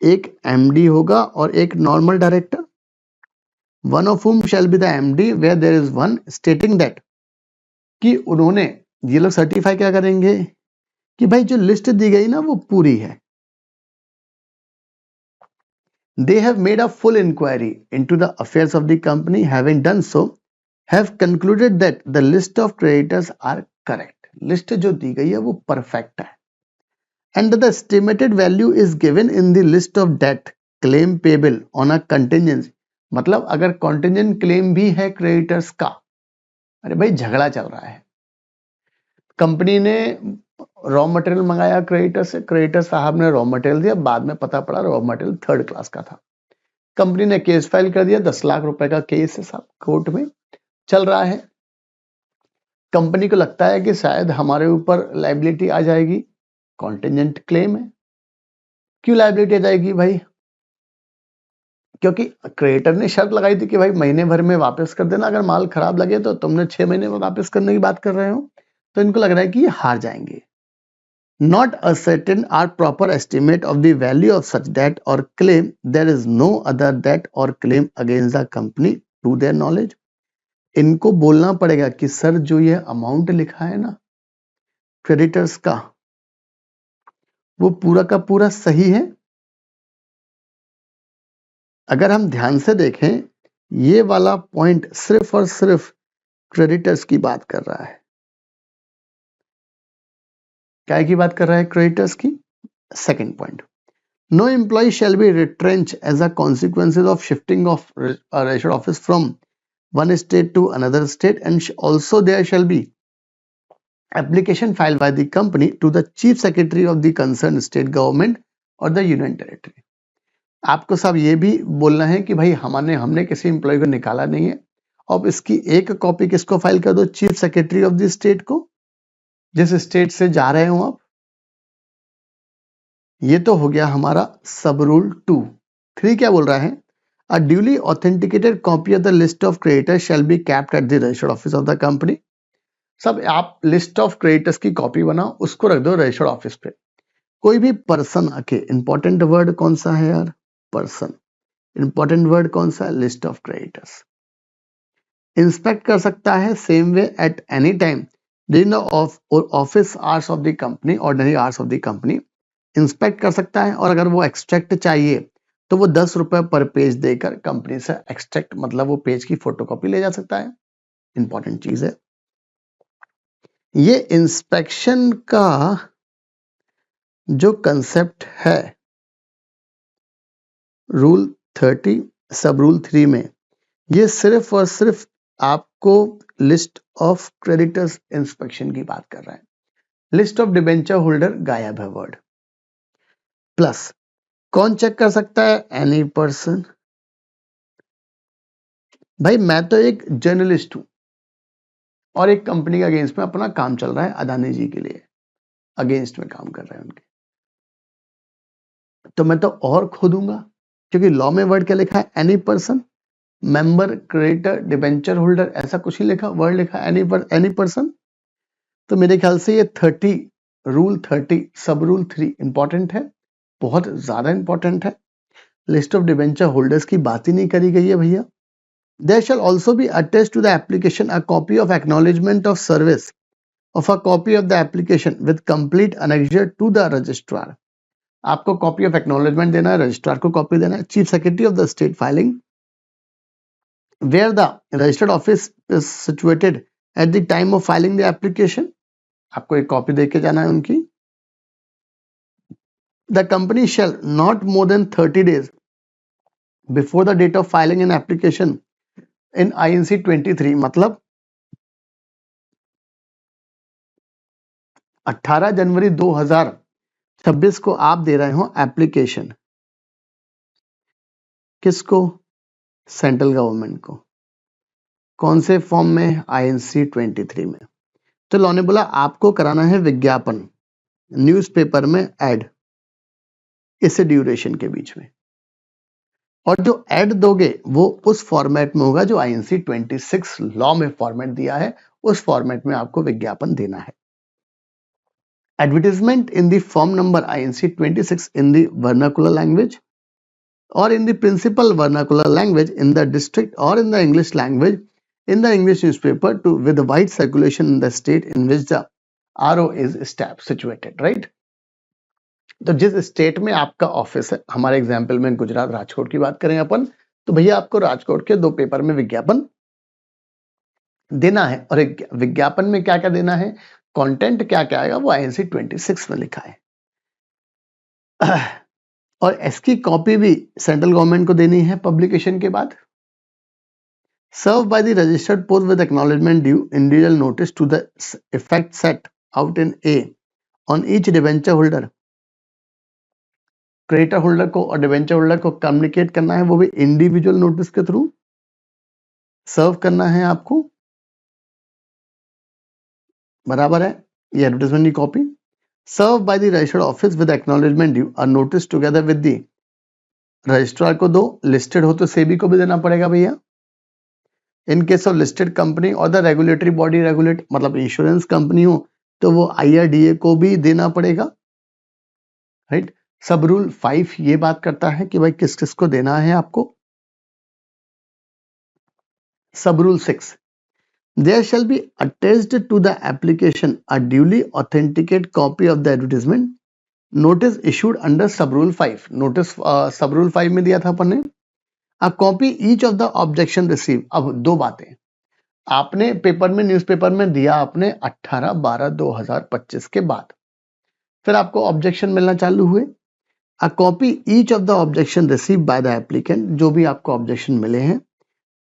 एक एमडी होगा और एक normal director, one of whom shall be the MD where there is one stating that, कि उन्होंने, ये लोग सर्टिफाई क्या करेंगे कि भाई जो लिस्ट दी गई ना वो पूरी है। They have made a full inquiry into the affairs of the company, having done so have concluded that the list of creditors are correct। List जो दी गई है वो परफेक्ट है, and the estimated value is given in the list of debt claim payable on a contingency। मतलब अगर contingent claim भी है creditors का, अरे भाई झगड़ा चल रहा है, कंपनी ने रॉ मटेरियल मंगाया क्रेडिटर से, क्रेडिटर साहब ने रॉ मटेरियल दिया, बाद में पता पड़ा रॉ मटेरियल थर्ड क्लास का था। कंपनी ने केस फाइल कर दिया, 10 लाख रुपए का केस है साहब, कोर्ट में चल रहा है। कंपनी को लगता है कि शायद हमारे ऊपर लायबिलिटी आ जाएगी, कॉन्टिजेंट क्लेम है। क्यों लायबिलिटी आ जाएगी भाई? क्योंकि क्रेडिटर ने शर्त लगाई थी कि भाई महीने भर में वापस कर देना, अगर माल खराब लगे तो तुमने 6 महीने में वापस करने की बात कर रहे हो, तो इनको लग रहा है कि ये हार जाएंगे। Not ascertain or proper estimate of the value of such debt or claim, there is no other debt or claim against the company to their knowledge. इनको बोलना पड़ेगा कि सर जो ये अमाउंट लिखा है ना क्रेडिटर्स का, वो पूरा का पूरा सही है। अगर हम ध्यान से देखें, ये वाला पॉइंट सिर्फ और सिर्फ क्रेडिटर्स की बात कर रहा है। क्या की बात कर रहा है? क्रेडिटर्स की। Second point, no employee shall be retrenched as a consequences of shifting of a registered office from one state to another state, and also there shall be application filed by the company to the chief secretary of the concerned state government or the union territory. आपको साहब ये भी बोलना है कि भाई हमने किसी एम्प्लॉय को निकाला नहीं है, अब इसकी एक कॉपी किसको फाइल कर दो? Chief secretary of the state को, जिस स्टेट से जा रहे हो आप। ये तो हो गया हमारा सब रूल 2। 3 क्या बोल रहा है? A duly authenticated copy of the list of creditors shall be kept at the registered office of the company. सब आप लिस्ट ऑफ क्रेडिटर्स की कॉपी बनाओ, उसको रख दो रजिस्टर्ड ऑफिस पे। कोई भी पर्सन आके, इंपॉर्टेंट वर्ड कौन सा है यार? पर्सन। इंपॉर्टेंट वर्ड कौन सा है? List of creditors. इंस्पेक्ट कर सकता है same way at any time during the office hours of the company, ordinary hours of the company. Inspect कर सकता है, और अगर वो एक्सट्रैक्ट चाहिए तो वो 10 रुपए पर पेज देकर कंपनी से एक्सट्रैक्ट, मतलब वो पेज की फोटोकॉपी ले जा सकता है। इंपॉर्टेंट चीज है ये। इंस्पेक्शन का जो कंसेप्ट है रूल 30 सब रूल 3 में, ये सिर्फ और सिर्फ आपको लिस्ट ऑफ क्रेडिटर्स इंस्पेक्शन की बात कर रहा है। लिस्ट ऑफ डिबेंचर होल्डर गायब है वर्ड। प्लस कौन चेक कर सकता है? Any person. भाई मैं तो एक जर्नलिस्ट हूं और एक कंपनी के अगेंस्ट में अपना काम चल रहा है, अदानी जी के लिए अगेंस्ट में काम कर रहे हैं उनके, तो मैं तो और खोदूंगा, क्योंकि लॉ में वर्ड क्या लिखा है? Any person, member, creditor, debenture holder, ऐसा कुछ ही लिखा, वर्ड लिखा एनी पर्सन। तो मेरे ख्याल से ये 30 रूल 30 सब रूल 3 इंपॉर्टेंट है, बहुत ज्यादा इंपॉर्टेंट है। लिस्ट ऑफ डिबेंचर होल्डर्स की बात ही नहीं करी गई है भैया। There shall also be attached to the application a copy of acknowledgement of service of a copy of the application with complete annexure to the registrar. आपको copy of acknowledgement देना है, रजिस्ट्रार को कॉपी देना है। Chief secretary of the state filing where the registered office is situated at the time of filing the application, आपको एक copy देके जाना है उनकी। The company shall not more than 30 days before the date of filing an application in INC 23, मतलब 18 जनवरी 2026 को आप दे रहे हो एप्लीकेशन, किसको? सेंट्रल गवर्नमेंट को। कौन से फॉर्म में? INC 23 में। तो लॉ ने बोला आपको कराना है विज्ञापन न्यूज़पेपर में ऐड, इस ड्यूरेशन के बीच में, और जो ऐड दोगे वो उस फॉर्मेट में होगा जो INC 26 लॉ में फॉर्मेट दिया है, उस फॉर्मेट में आपको विज्ञापन देना है। Advertisement in the form number INC 26 in the vernacular language और in the principal vernacular language in the district और in the English language in the English newspaper to with wide circulation in the state in which the RO is situated, right? तो जिस state में आपका office है, हमारे example में गुजरात राजकोट की बात करें अपन, तो भैया आपको राजकोट के 2 पेपर में विज्ञापन देना है। और विज्ञापन में क्या क्या देना है, कंटेंट क्या क्या आएगा, वो INC 26 में लिखा है। और इसकी कॉपी भी सेंट्रल गवर्नमेंट को देनी है पब्लिकेशन के बाद। Serve by the registered post with acknowledgement due individual notice to the effect set out in A on each debenture holder. Creditor holder को और डिवेंचर होल्डर को कम्युनिकेट करना है, वो भी इंडिविजुअल नोटिस के थ्रू सर्व करना है आपको, बराबर है। ये एडवर्टाइजमेंट की copy serve by the registered office with acknowledgement due और notice together with the registrar को दो, लिस्टेड हो तो सेबी को भी देना पड़ेगा भैया। In case of listed company और द रेगुलेटरी बॉडी रेगुलेट, मतलब इंश्योरेंस कंपनी हो तो वो IRDA को भी देना पड़ेगा, राइट। सब रूल 5 ये बात करता है कि भाई किस किस को देना है आपको। सब rule 6, there shall be attached to the application a duly authenticated copy of the advertisement notice issued under sub rule 5. notice sub rule 5 में दिया था अपन ने, a copy each of the objection received। अब दो बातें, आपने पेपर में, newspaper में दिया आपने 18/12/2025 के बाद, फिर आपको ऑब्जेक्शन मिलना चालू हुए। A copy each of the objection receive by the applicant, जो भी आपको ऑब्जेक्शन मिले हैं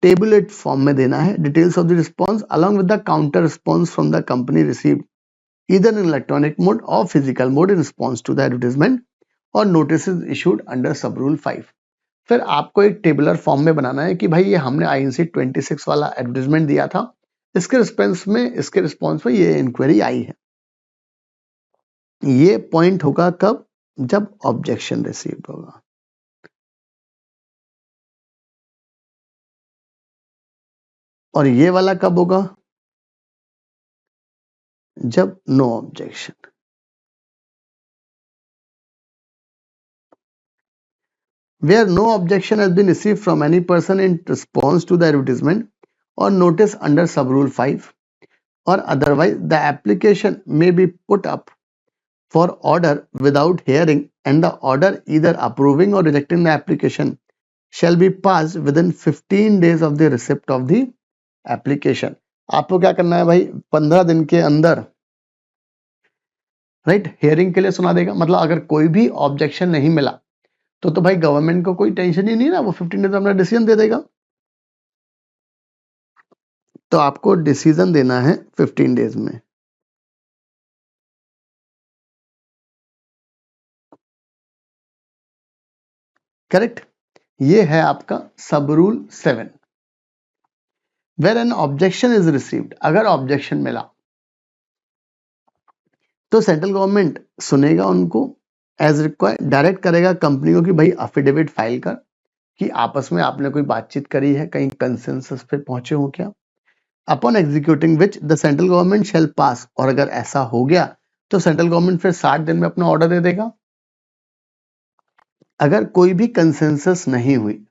टेबुलेट फॉर्म में देना है। Details of the response along with the counter response from the company received either in electronic mode और physical mode in response to the advertisement और notice issued under sub rule 5। फिर आपको एक tabular form में बनाना है कि भाई ये हमने INC 26 वाला एडवर्टाइजमेंट दिया था, इसके रिस्पॉन्स में ये इंक्वायरी आई है। ये पॉइंट होगा कब, जब ऑब्जेक्शन रिसीव्ड होगा। और ये वाला कब होगा, जब no objection. Where no objection has been received from any person in response to the advertisement or notice under sub rule 5 or otherwise the application may be put up for order without hearing and the order either approving or rejecting the application shall be passed within 15 days of the receipt of the application। आपको क्या करना है भाई, 15 दिन के अंदर, right, hearing के लिए सुना देगा। मतलब अगर कोई भी ऑब्जेक्शन नहीं मिला तो भाई गवर्नमेंट को कोई टेंशन ही नहीं ना, वो 15 डेज में अपना डिसीजन दे देगा। तो आपको डिसीजन देना है 15 डेज में। करेक्ट। ये है आपका sub rule 7। Where an objection is received, अगर ऑब्जेक्शन मिला तो सेंट्रल गवर्नमेंट सुनेगा उनको, एज रिक्वायर्ड डायरेक्ट करेगा कंपनी को कि भाई अफिडेविट फाइल कर कि आपस में आपने कोई बातचीत करी है, कहीं कंसेंसस पे पहुंचे हो क्या। Upon executing which the central government shall pass, और अगर ऐसा हो गया तो सेंट्रल गवर्नमेंट फिर 60 दिन में अपना ऑर्डर दे देगा। अगर कोई भी कंसेंसस नहीं हुई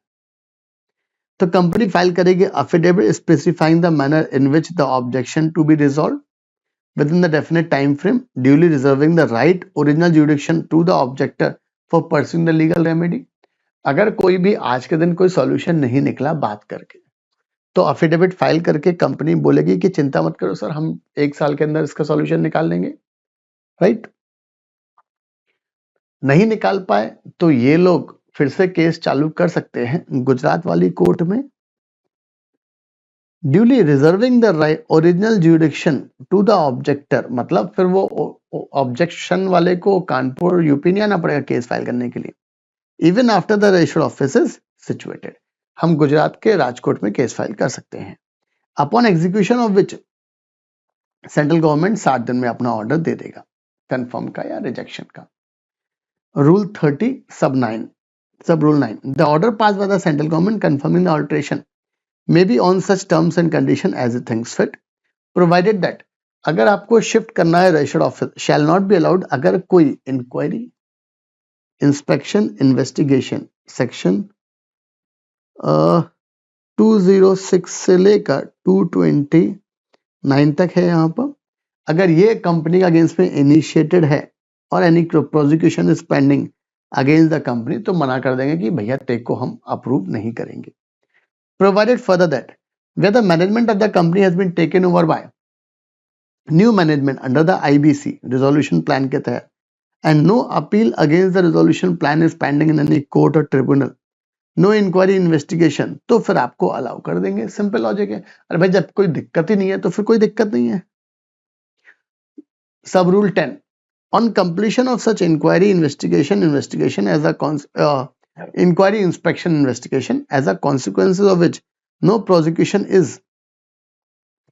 तो कंपनी फाइल करेगी affidavit specifying the manner in which the objection to be resolve within the definite time frame, duly reserving the right original jurisdiction to the objector for pursuing the legal remedy। अगर कोई भी आज के दिन कोई solution नहीं निकला बात करके, तो अफिडेविट फाइल करके कंपनी बोलेगी कि चिंता मत करो सर, हम 1 साल के अंदर इसका सॉल्यूशन निकाल लेंगे, राइट। नहीं निकाल पाए तो ये लोग फिर से केस चालू कर सकते हैं गुजरात वाली कोर्ट में। Duly reserving the right original jurisdiction to the objector, मतलब फिर वो ऑब्जेक्शन वाले को कानपुर यूपी नहीं आना पड़ेगा केस फाइल करने के लिए। Even after the registered office is situated, हम गुजरात के राजकोट में केस फाइल कर सकते हैं। Upon execution of which central government 60 दिन में अपना ऑर्डर दे देगा, कंफर्म का या रिजेक्शन का। Rule 30 sub rule 9, the order pass by the central government confirming the alteration may be on such terms and condition as it thinks fit, provided that अगर आपको shift करना है registered office shall not be allowed अगर कोई inquiry, inspection, investigation section 206 से लेकर 229 तक है यहाँ पर, अगर ये कंपनी के अगेंस्ट में इनिशिएटेड है और any prosecution is pending against the company, तो मना कर देंगे कि भैया टेक को हम अप्रूव नहीं करेंगे। Provided further that where the management of the company has been taken over by new management under the IBC resolution plan के तहत and no appeal against the resolution plan is pending in any court or tribunal, no inquiry investigation, तो फिर आपको allow कर देंगे, simple logic है। अरे भाई जब कोई दिक्कत ही नहीं है तो फिर कोई दिक्कत नहीं है। Sub rule 10, on completion of such inquiry investigation as a inquiry inspection investigation as a consequences of which no prosecution is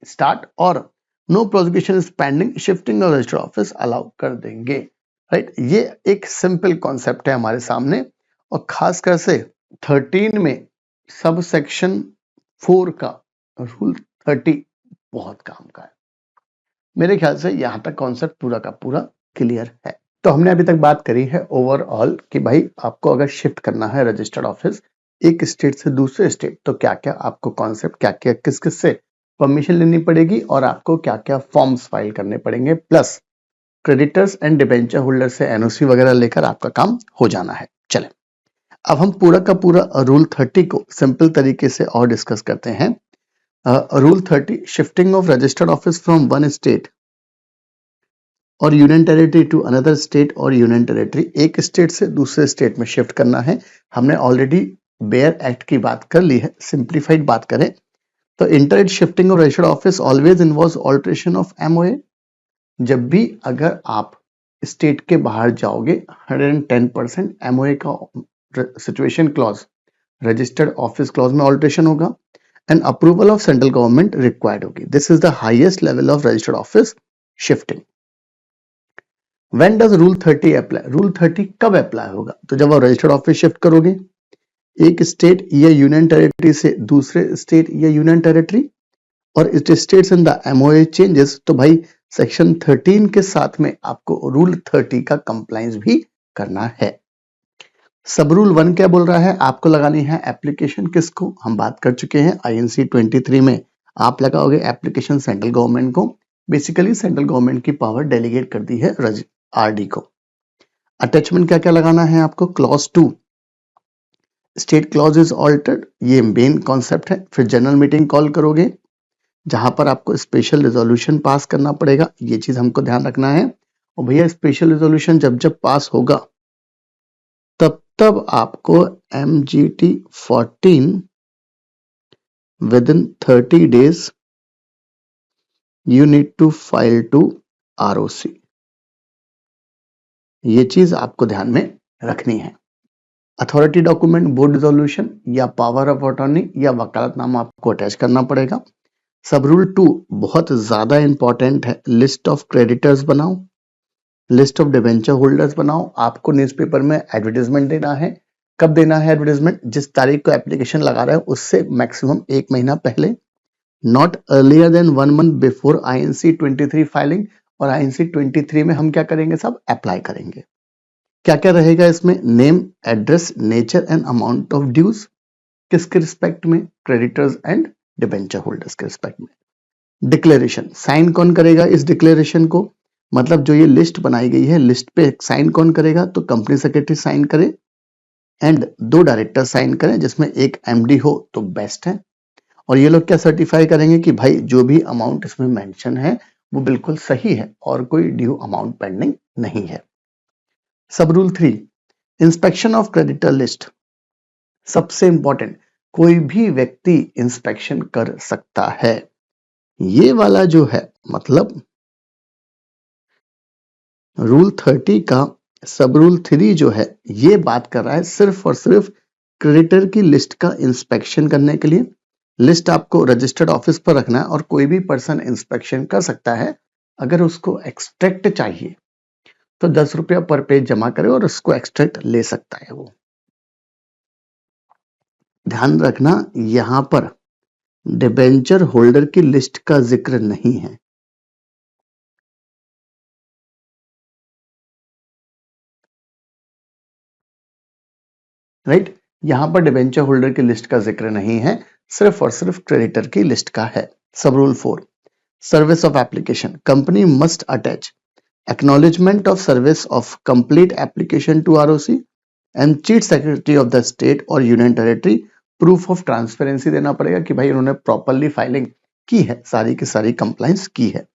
start or no prosecution is pending, shifting of register office allow कर देंगे, right. ये एक simple concept है हमारे सामने, और खासकर से 13 में सब सेक्शन 4 का रूल 30 बहुत काम का है। मेरे ख्याल से यहां तक कॉन्सेप्ट पूरा का पूरा क्लियर है। तो हमने अभी तक बात करी है ओवरऑल कि भाई आपको अगर शिफ्ट करना है रजिस्टर्ड ऑफिस एक स्टेट से दूसरे स्टेट, तो क्या क्या आपको कॉन्सेप्ट, क्या क्या किस किस से परमिशन लेनी पड़ेगी और आपको क्या क्या फॉर्म्स फाइल करने पड़ेंगे, plus creditors and debenture holder से एनओसी वगैरह लेकर आपका काम हो जाना है। चले अब हम पूरा का पूरा रूल 30 को सिंपल तरीके से और डिस्कस करते हैं। Rule 30, shifting of registered office from one state और union territory to another state और यूनियन टेरिटरी, एक स्टेट से दूसरे स्टेट में शिफ्ट करना है। हमने ऑलरेडी बेयर एक्ट की बात कर ली है। सिंप्लीफाइड बात करें तो inter shifting of registered office always involves alteration of MOA. जब भी अगर आप स्टेट के बाहर जाओगे 110% एमओए का situation clause registered office clause में ऑल्टरेशन होगा and approval of central government required होगी। This is the highest level of registered office shifting. When does rule 30 apply? Rule 30 कब अप्लाई होगा? तो जब आप रजिस्टर्ड ऑफिस शिफ्ट करोगे एक स्टेट या यूनियन टेरिटरी से दूसरे स्टेट या यूनियन टेरिटरी, और it states in the MOA changes, तो भाई सेक्शन 13 के साथ में आपको रूल 30 का कंप्लायंस भी करना है। सब रूल 1 क्या बोल रहा है? आपको लगानी है एप्लीकेशन किसको? हम बात कर चुके हैं आईएनसी 23 में आप लगाओगे एप्लीकेशन सेंट्रल गवर्नमेंट को। बेसिकली सेंट्रल गवर्नमेंट की पावर डेलीगेट कर दी है आरडी को। अटैचमेंट क्या क्या लगाना है आपको? Clause 2 state clause is altered, ये मेन कॉन्सेप्ट है। फिर जनरल मीटिंग कॉल करोगे जहां पर आपको स्पेशल रेजोल्यूशन पास करना पड़ेगा, ये चीज हमको ध्यान रखना है। और भैया स्पेशल रेजोल्यूशन जब जब पास होगा तब तब आपको MGT 14 within 30 days you need to file to ROC। ये चीज आपको ध्यान में रखनी है। अथॉरिटी डॉक्यूमेंट, बोर्ड रिजोल्यूशन या पावर ऑफ अटॉर्नी या वकालतनामा आपको अटैच करना पड़ेगा। सब रूल 2 बहुत ज्यादा इंपॉर्टेंट है। लिस्ट ऑफ क्रेडिटर्स बनाओ, लिस्ट ऑफ डिबेंचर होल्डर्स बनाओ। आपको न्यूज़पेपर में एडवर्टाइजमेंट देना है। कब देना है एडवर्टाइजमेंट? जिस तारीख को एप्लीकेशन लगा रहे हो उससे मैक्सिमम 1 महीना पहले, not earlier than 1 month before INC 23 filing. और INC 23 में हम क्या करेंगे? सब अप्लाई करेंगे। क्या क्या रहेगा इसमें? Name, address, nature and amount of dues, किसके रिस्पेक्ट में? क्रेडिटर्स एंड डिबेंचर होल्डर्स के रिस्पेक्ट में। डिक्लेरेशन, साइन कौन करेगा इस डिक्लेरेशन को? मतलब जो ये लिस्ट बनाई गई है, लिस्ट पे साइन कौन करेगा? तो कंपनी सेक्रेटरी साइन करे एंड 2 डायरेक्टर साइन करें, जिसमें एक MD हो तो बेस्ट है। और ये लोग क्या सर्टिफाई करेंगे कि भाई जो भी अमाउंट इसमें मेंशन है वो बिल्कुल सही है और कोई ड्यू अमाउंट पेंडिंग नहीं है। Sub rule 3, inspection of creditor list. सबसे इंपॉर्टेंट, कोई भी व्यक्ति इंस्पेक्शन कर सकता है। ये वाला जो है मतलब रूल 30 का सब रूल 3 जो है ये बात कर रहा है सिर्फ और सिर्फ क्रेडिटर की लिस्ट का इंस्पेक्शन करने के लिए। लिस्ट आपको रजिस्टर्ड ऑफिस पर रखना है और कोई भी पर्सन इंस्पेक्शन कर सकता है। अगर उसको एक्सट्रैक्ट चाहिए तो 10 रुपया पर पेज जमा करे और उसको एक्सट्रैक्ट ले सकता है वो। ध्यान रखना यहां पर डिबेंचर होल्डर की लिस्ट का जिक्र नहीं है। राइट, यहां पर डिबेंचर होल्डर की लिस्ट का जिक्र नहीं है, सिर्फ और सिर्फ क्रेडिटर की लिस्ट का है। Sub rule 4, service of application. Company must attach acknowledgement of service of complete application to ROC and chief secretary of the state और union territory proof of transparency देना पड़ेगा कि भाई उन्होंने प्रॉपरली फाइलिंग की है, सारी की सारी कंप्लायंस की है।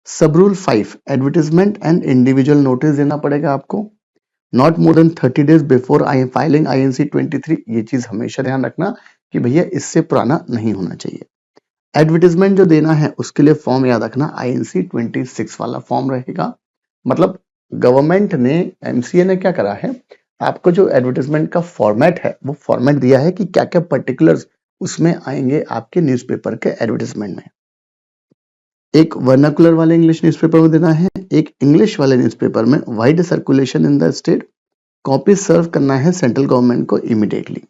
Sub rule 5, advertisement and individual notice देना पड़ेगा आपको। Not more than 30 days before I filing INC 23। ये चीज हमेशा ध्यान रखना कि भैया इससे पुराना नहीं होना चाहिए। एडवर्टीजमेंट जो देना है उसके लिए फॉर्म याद रखना INC 26 वाला फॉर्म रहेगा। मतलब गवर्नमेंट ने, MCA ने क्या करा है, आपको जो एडवर्टीजमेंट का फॉर्मेट है वो फॉर्मेट दिया है कि क्या क्या पर्टिकुलर्स उसमें आएंगे आपके न्यूज़पेपर के एडवर्टीजमेंट में। एक वर्नाकुलर वाले इंग्लिश न्यूज़पेपर में देना है, एक इंग्लिश वाले न्यूज़पेपर में wide circulation in the state, copy serve करना है सेंट्रल गवर्नमेंट को इमीडिएटली।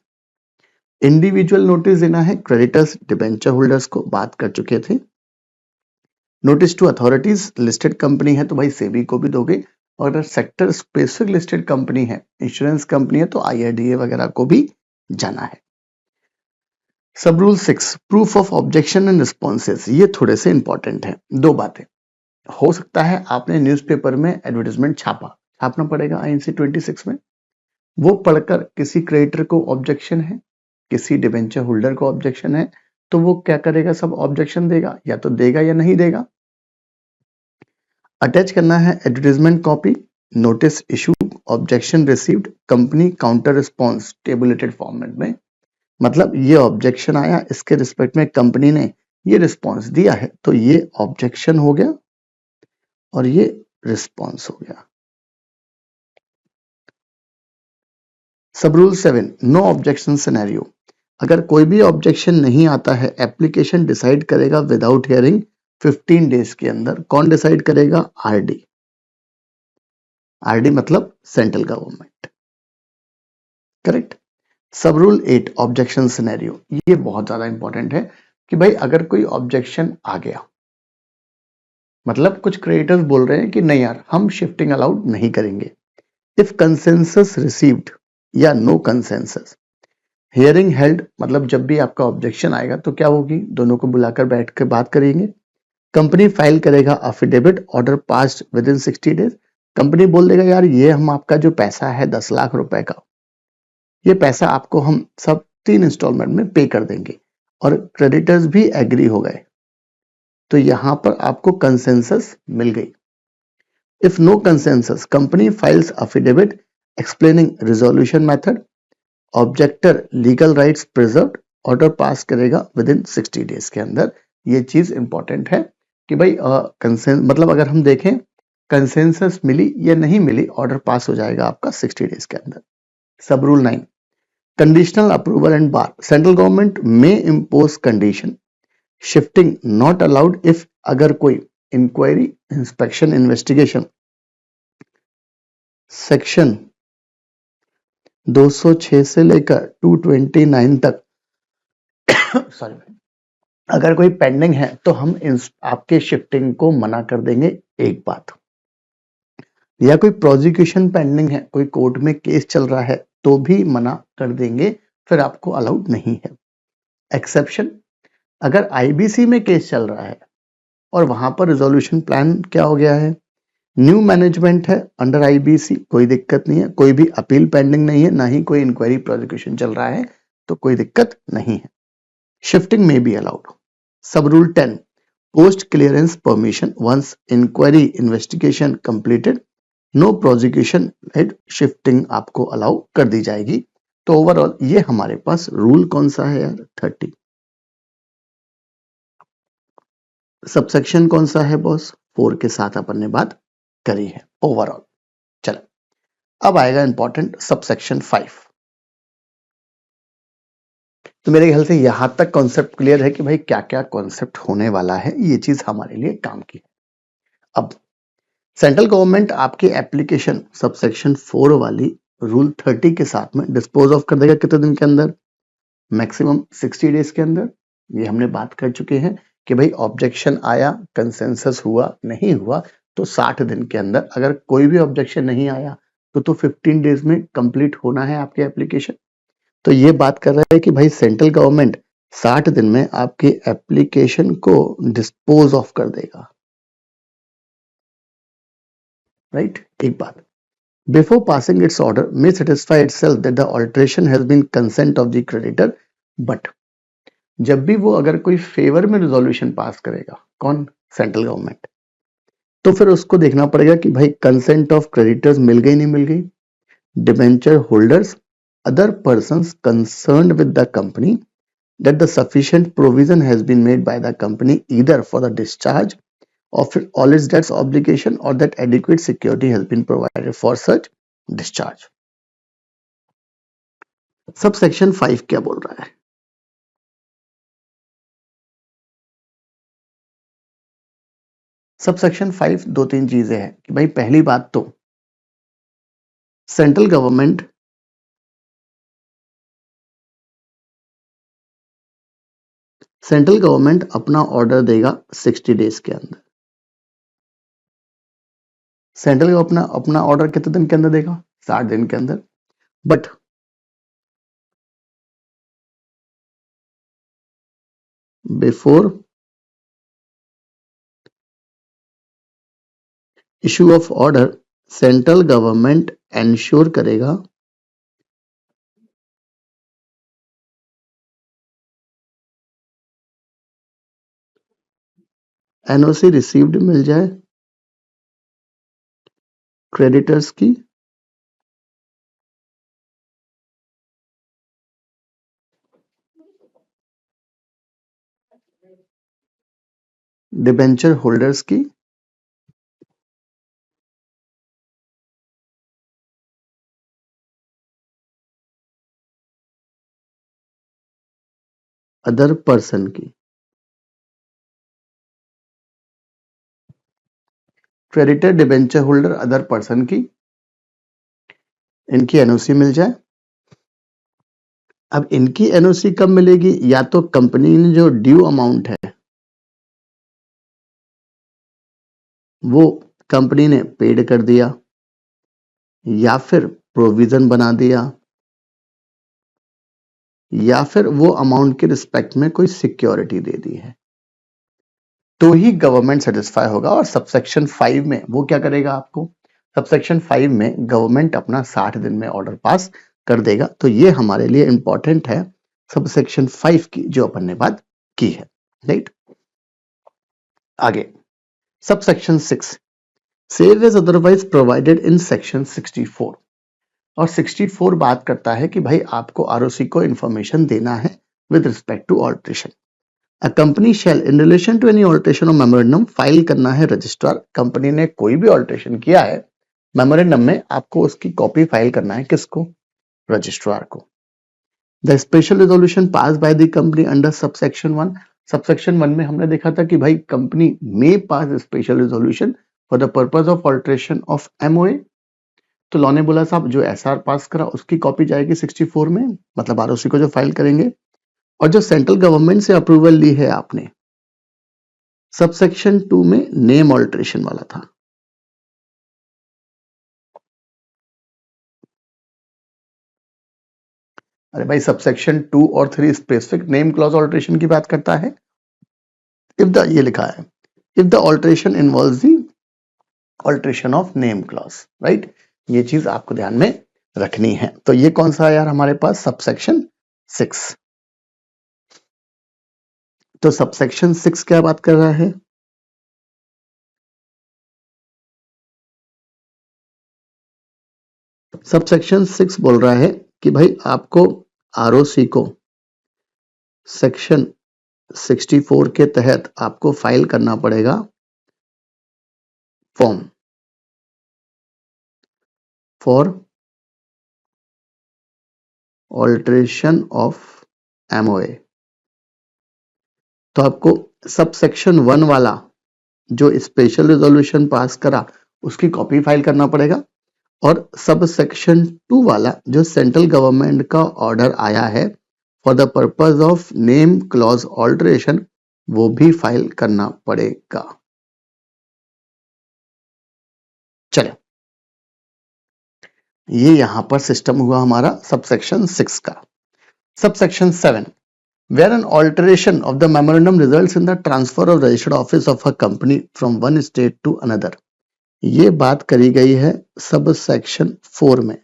इंडिविजुअल नोटिस देना है क्रेडिटर्स डिबेंचर होल्डर्स को, बात कर चुके थे। Notice to authorities, listed company है तो भाई सेबी को भी दोगे, और अगर सेक्टर स्पेसिफिक लिस्टेड कंपनी है, इंश्योरेंस कंपनी है तो IRDA वगैरह को भी जाना है। Sub rule 6, proof of objection and responses, ये थोड़े से इंपॉर्टेंट है। दो बातें, हो सकता है आपने न्यूज़पेपर में एडवर्टाइजमेंट छापना पड़ेगा INC 26 में, वो पढ़कर किसी क्रेडिटर को ऑब्जेक्शन है, किसी डिबेंचर होल्डर को ऑब्जेक्शन है, तो वो क्या करेगा, सब ऑब्जेक्शन देगा, या तो देगा या नहीं देगा। अटैच करना है advertisement copy, notice issue, objection received, company counter response tabulated format में। मतलब ये ऑब्जेक्शन आया, इसके रिस्पेक्ट में कंपनी ने ये रिस्पॉन्स दिया है, तो ये ऑब्जेक्शन हो गया और ये रिस्पॉन्स हो गया। सब रूल 7, नो ऑब्जेक्शन सिनेरियो, अगर कोई भी ऑब्जेक्शन नहीं आता है, एप्लीकेशन डिसाइड करेगा विदाउट हियरिंग 15 डेज के अंदर। कौन डिसाइड करेगा? RD मतलब सेंट्रल गवर्नमेंट, करेक्ट। सब रूल 8, ऑब्जेक्शन सिनेरियो, ये बहुत ज्यादा इंपॉर्टेंट है कि भाई अगर कोई ऑब्जेक्शन आ गया, मतलब कुछ क्रिएटर्स बोल रहे हैं कि नहीं यार हम शिफ्टिंग अलाउड नहीं करेंगे, इफ कंसेंसस रिसीव्ड या नो कंसेंसस, हियरिंग हेल्ड, मतलब जब भी आपका ऑब्जेक्शन आएगा तो क्या होगी, दोनों को बुलाकर बैठ कर बात करेंगे। कंपनी फाइल करेगा affidavit, order passed with in 60 days. Company बोल देगा यार ये हम आपका जो पैसा है 10 लाख रुपए का, ये पैसा आपको हम सब 3 इंस्टॉलमेंट में पे कर देंगे, और क्रेडिटर्स भी एग्री हो गए, तो यहां पर आपको कंसेंसस मिल गई। If no consensus, company files affidavit explaining resolution method, objector legal rights preserved, order pass करेगा विद इन 60 डेज के अंदर। ये चीज इंपॉर्टेंट है कि भाई मतलब अगर हम देखें कंसेंसस मिली या नहीं मिली, ऑर्डर पास हो जाएगा आपका 60 डेज के अंदर। Sub rule 9, conditional approval and bar, central government में impose condition, shifting not allowed if, अगर कोई इंक्वायरी, इंस्पेक्शन, इन्वेस्टिगेशन सेक्शन 206 से लेकर 229 तक सॉरी, अगर कोई पेंडिंग है तो हम आपके शिफ्टिंग को मना कर देंगे, एक बात। या कोई प्रोसिक्यूशन पेंडिंग है, कोई कोर्ट में केस चल रहा है तो भी मना कर देंगे, फिर आपको अलाउड नहीं है। एक्सेप्शन, अगर IBC में केस चल रहा है और वहां पर रिजोल्यूशन प्लान क्या हो गया है, न्यू मैनेजमेंट है अंडर IBC, कोई दिक्कत नहीं है, कोई भी अपील पेंडिंग नहीं है, ना ही कोई इंक्वायरी प्रोसिक्यूशन चल रहा है, तो कोई दिक्कत नहीं है, शिफ्टिंग में be allowed. Sub rule 10, post clearance permission, once inquiry investigation completed, no prosecution held, shifting आपको अलाउ कर दी जाएगी। तो ओवरऑल ये हमारे पास रूल कौन सा है यार, 30। सबसेक्शन कौन सा है बॉस, 4 के साथ अपन ने बात करी है ओवरऑल। चलो अब आएगा इंपॉर्टेंट सबसेक्शन 5। तो मेरे ख्याल से यहां तक कॉन्सेप्ट क्लियर है कि भाई क्या क्या कॉन्सेप्ट होने वाला है, ये चीज हमारे लिए काम की है। अब सेंट्रल गवर्नमेंट आपकी एप्लीकेशन सबसेक्शन 4 वाली रूल 30 के साथ में डिस्पोज ऑफ कर देगा कितने दिन के अंदर, मैक्सिमम 60 डेज के अंदर। ये हमने बात कर चुके हैं कि भाई ऑब्जेक्शन आया, कंसेंसस हुआ नहीं हुआ, तो 60 दिन के अंदर, अगर कोई भी ऑब्जेक्शन नहीं आया तो 15 डेज में कंप्लीट होना है आपकी एप्लीकेशन। तो ये बात कर रहा है कि भाई सेंट्रल गवर्नमेंट 60 दिन में आपकी एप्लीकेशन को डिस्पोज ऑफ कर देगा, राइट। एक बात, before passing it's order may satisfy itself that the alteration has been consent of the creditor, but जब भी वो अगर कोई फेवर में रिजोल्यूशन पास करेगा, कौन, सेंट्रल गवर्नमेंट, तो फिर उसको देखना पड़ेगा कि भाई कंसेंट ऑफ क्रेडिटर्स मिल गई नहीं मिल गई। debenture holders, other persons concerned with the company, that the sufficient provision has been made by the company either for the discharge of all its debts obligation or that adequate security has been provided for such discharge. Subsection 5 क्या बोल रहा है? Subsection 5 दो तीन चीजें हैं कि भाई पहली बात तो सेंट्रल गवर्नमेंट अपना ऑर्डर देगा 60 डेज के अंदर। सेंट्रल गवर्नमेंट अपना ऑर्डर कितने दिन के अंदर देगा? 60 दिन के अंदर। But before issue of order central government ensure करेगा एनओसी रिसीव्ड मिल जाए क्रेडिटर्स की डिबेंचर होल्डर्स की अदर पर्सन की। Creditor debenture holder other person की इनकी एनओसी मिल जाए। अब इनकी एनओसी कब मिलेगी? या तो कंपनी ने जो ड्यू अमाउंट है वो कंपनी ने पेड कर दिया या फिर प्रोविजन बना दिया या फिर वो अमाउंट के रिस्पेक्ट में कोई सिक्योरिटी दे दी है, तो ही गवर्नमेंट सेटिस्फाई होगा। और सबसेक्शन 5 में वो क्या करेगा? आपको सबसेक्शन 5 में गवर्नमेंट अपना 60 दिन में ऑर्डर पास कर देगा। तो ये हमारे लिए इंपॉर्टेंट है सबसेक्शन 5 की जो अपन ने बात की है, राइट। आगे subsection 6 save as otherwise provided in section 64। और 64 बात करता है कि भाई आपको आरओसी को इंफॉर्मेशन देना है with respect to alteration. A company shall in relation to any alteration of memorandum file करना है रजिस्ट्रार। कंपनी ने कोई भी ऑल्ट्रेशन किया है मेमोरेंडम में, आपको उसकी कॉपी फाइल करना है किसको? रजिस्ट्रार को। The special resolution pass by the company under subsection 1। Subsection 1 में हमने देखा था कि भाई कंपनी में pass special resolution for the purpose of alteration of MOA. तो लॉ ने बोला साहब जो एसआर पास करा उसकी कॉपी जाएगी 64 में, मतलब आरओसी को जो फाइल करेंगे। और जो सेंट्रल गवर्नमेंट से अप्रूवल ली है आपने सबसेक्शन 2 में नेम ऑल्ट्रेशन वाला था, अरे भाई सबसेक्शन 2 और 3 स्पेसिफिक नेम क्लॉज ऑल्ट्रेशन की बात करता है। इफ द ये लिखा है if the alteration involves the alteration of name clause, right. ये चीज आपको ध्यान में रखनी है। तो ये कौन सा है यार हमारे पास? सबसेक्शन 6। तो सबसेक्शन 6 क्या बात कर रहा है? सबसेक्शन 6 बोल रहा है कि भाई आपको आरओसी को सेक्शन 64 के तहत आपको फाइल करना पड़ेगा form for alteration of MOA. तो आपको सबसेक्शन 1 वाला जो स्पेशल रेजोल्यूशन पास करा उसकी कॉपी फाइल करना पड़ेगा, और सब सेक्शन 2 वाला जो सेंट्रल गवर्नमेंट का ऑर्डर आया है for the purpose of name clause alteration वो भी फाइल करना पड़ेगा। चलो ये यहां पर सिस्टम हुआ हमारा सबसेक्शन 6 का। Subsection 7 where an alteration of the memorandum results in the transfer of registered office of a company from one state to another। ये बात करी गई है सब सेक्शन 4 में।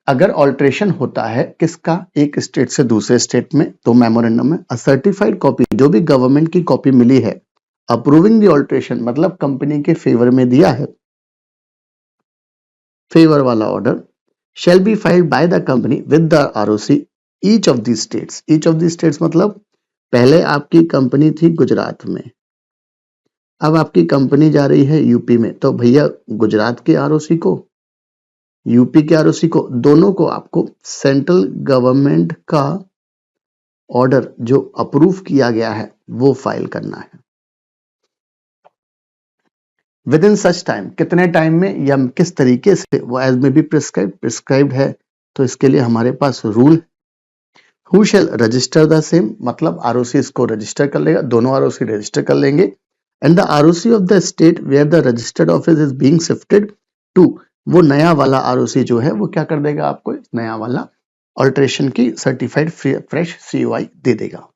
अगर ऑल्ट्रेशन होता है किसका? एक स्टेट से दूसरे स्टेट में, तो मेमोरेंडम में अ सर्टिफाइड कॉपी जो भी गवर्नमेंट की कॉपी मिली है अप्रूविंग द ऑल्ट्रेशन मतलब कंपनी के फेवर में दिया है, फेवर वाला order shall be filed by the company with the ROC each of these states. each of these states मतलब पहले आपकी कंपनी थी गुजरात में, अब आपकी कंपनी जा रही है यूपी में, तो भैया गुजरात के आरओसी को, यूपी के आरओसी को, दोनों को आपको सेंट्रल गवर्नमेंट का ऑर्डर जो अप्रूव किया गया है वो फाइल करना है विद इन सच टाइम। कितने टाइम में या किस तरीके से, वो एज में बी प्रिस्क्राइब्ड है, तो इसके लिए हमारे पास rule. Who shall register the same, मतलब आरओसी इसको रजिस्टर कर लेगा, दोनों आरओसी रजिस्टर कर लेंगे। And the ROC of the state where the registered office is being shifted to, वो नया वाला आरओसी जो है वो क्या कर देगा, आपको नया वाला ऑल्ट्रेशन की सर्टिफाइड फ्रेश सीओआई दे देगा।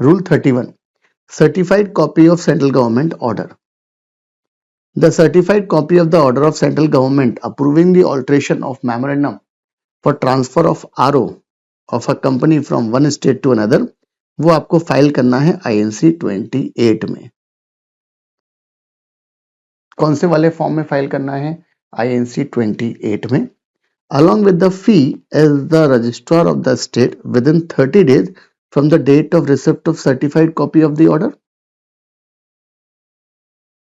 Rule 31, certified copy of central government order. The certified copy of the order of central government approving the alteration of memorandum for transfer of RO of a company from one state to another, वो आपको file करना है INC 28 में। कौन से वाले form में file करना है, INC 28 में। Along with the fee as the registrar of the state within 30 days from the date of receipt of certified copy of the order।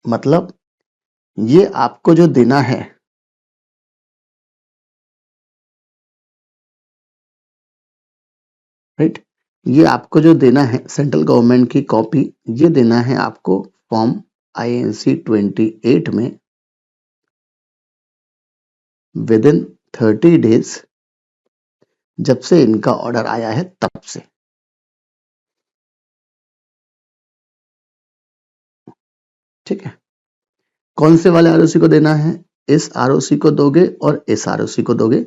मतलब ये आपको जो देना है, राइट, ये आपको जो देना है सेंट्रल गवर्नमेंट की कॉपी, ये देना है आपको फॉर्म INC 28 में विद इन 30 डेज, जब से इनका ऑर्डर आया है तब से। ठीक है, कौन से वाले आरओसी को देना है, इस आरओसी को दोगे और इस आरओसी को दोगे।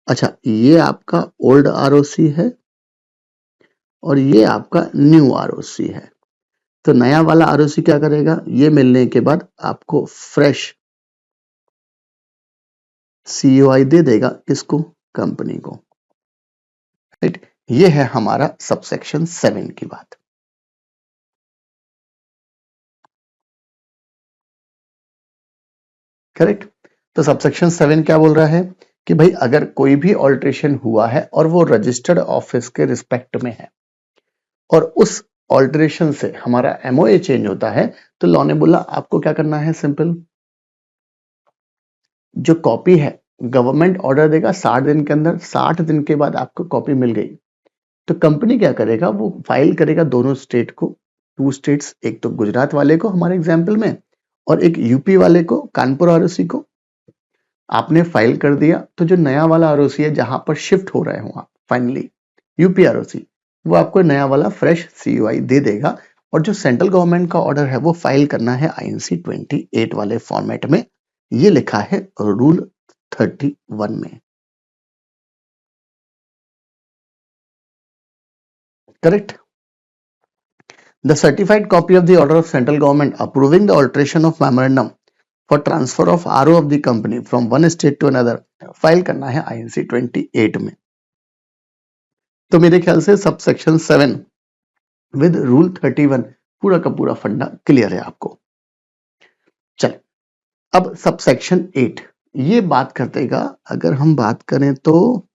अच्छा, ये आपका ओल्ड आरओसी है और ये आपका न्यू आरओसी है। तो नया वाला आरओसी क्या करेगा, ये मिलने के बाद आपको फ्रेश सीओआई दे देगा, किसको, कंपनी को। राइट, ये है हमारा सबसेक्शन 7 की बात। करेक्ट। तो सबसेक्शन 7 क्या बोल रहा है कि भाई अगर कोई भी ऑल्ट्रेशन हुआ है और वो रजिस्टर्ड ऑफिस के रिस्पेक्ट में है और उस ऑल्ट्रेशन से हमारा एमओए चेंज होता है, तो लॉ ने बोला आपको क्या करना है, सिंपल, जो कॉपी है गवर्नमेंट ऑर्डर देगा 60 दिन के अंदर, 60 दिन के बाद आपको कॉपी मिल गई, तो कंपनी क्या करेगा, वो फाइल करेगा दोनों स्टेट को, 2 स्टेट्स, एक तो गुजरात वाले को हमारे एग्जाम्पल में और एक यूपी वाले को, कानपुर आरओसी को। आपने फाइल कर दिया, तो जो नया वाला आरओसी है जहां पर शिफ्ट हो रहे हो आप फाइनली, यूपी आरओसी, वो आपको नया वाला फ्रेश सीओआई दे देगा। और जो सेंट्रल गवर्नमेंट का ऑर्डर है वो फाइल करना है INC 28 वाले फॉर्मेट में। ये लिखा है रूल 31 में। Correct. The certified copy of the order of central government approving the alteration of memorandum for transfer of RO of the company from one state to another file करना है INC 28 में। तो मेरे ख्याल से सबसेक्शन 7 विद रूल 31 पूरा का पूरा फंडा क्लियर है आपको। चल, अब सबसेक्शन 8 ये बात करतेगा, अगर हम बात करें तो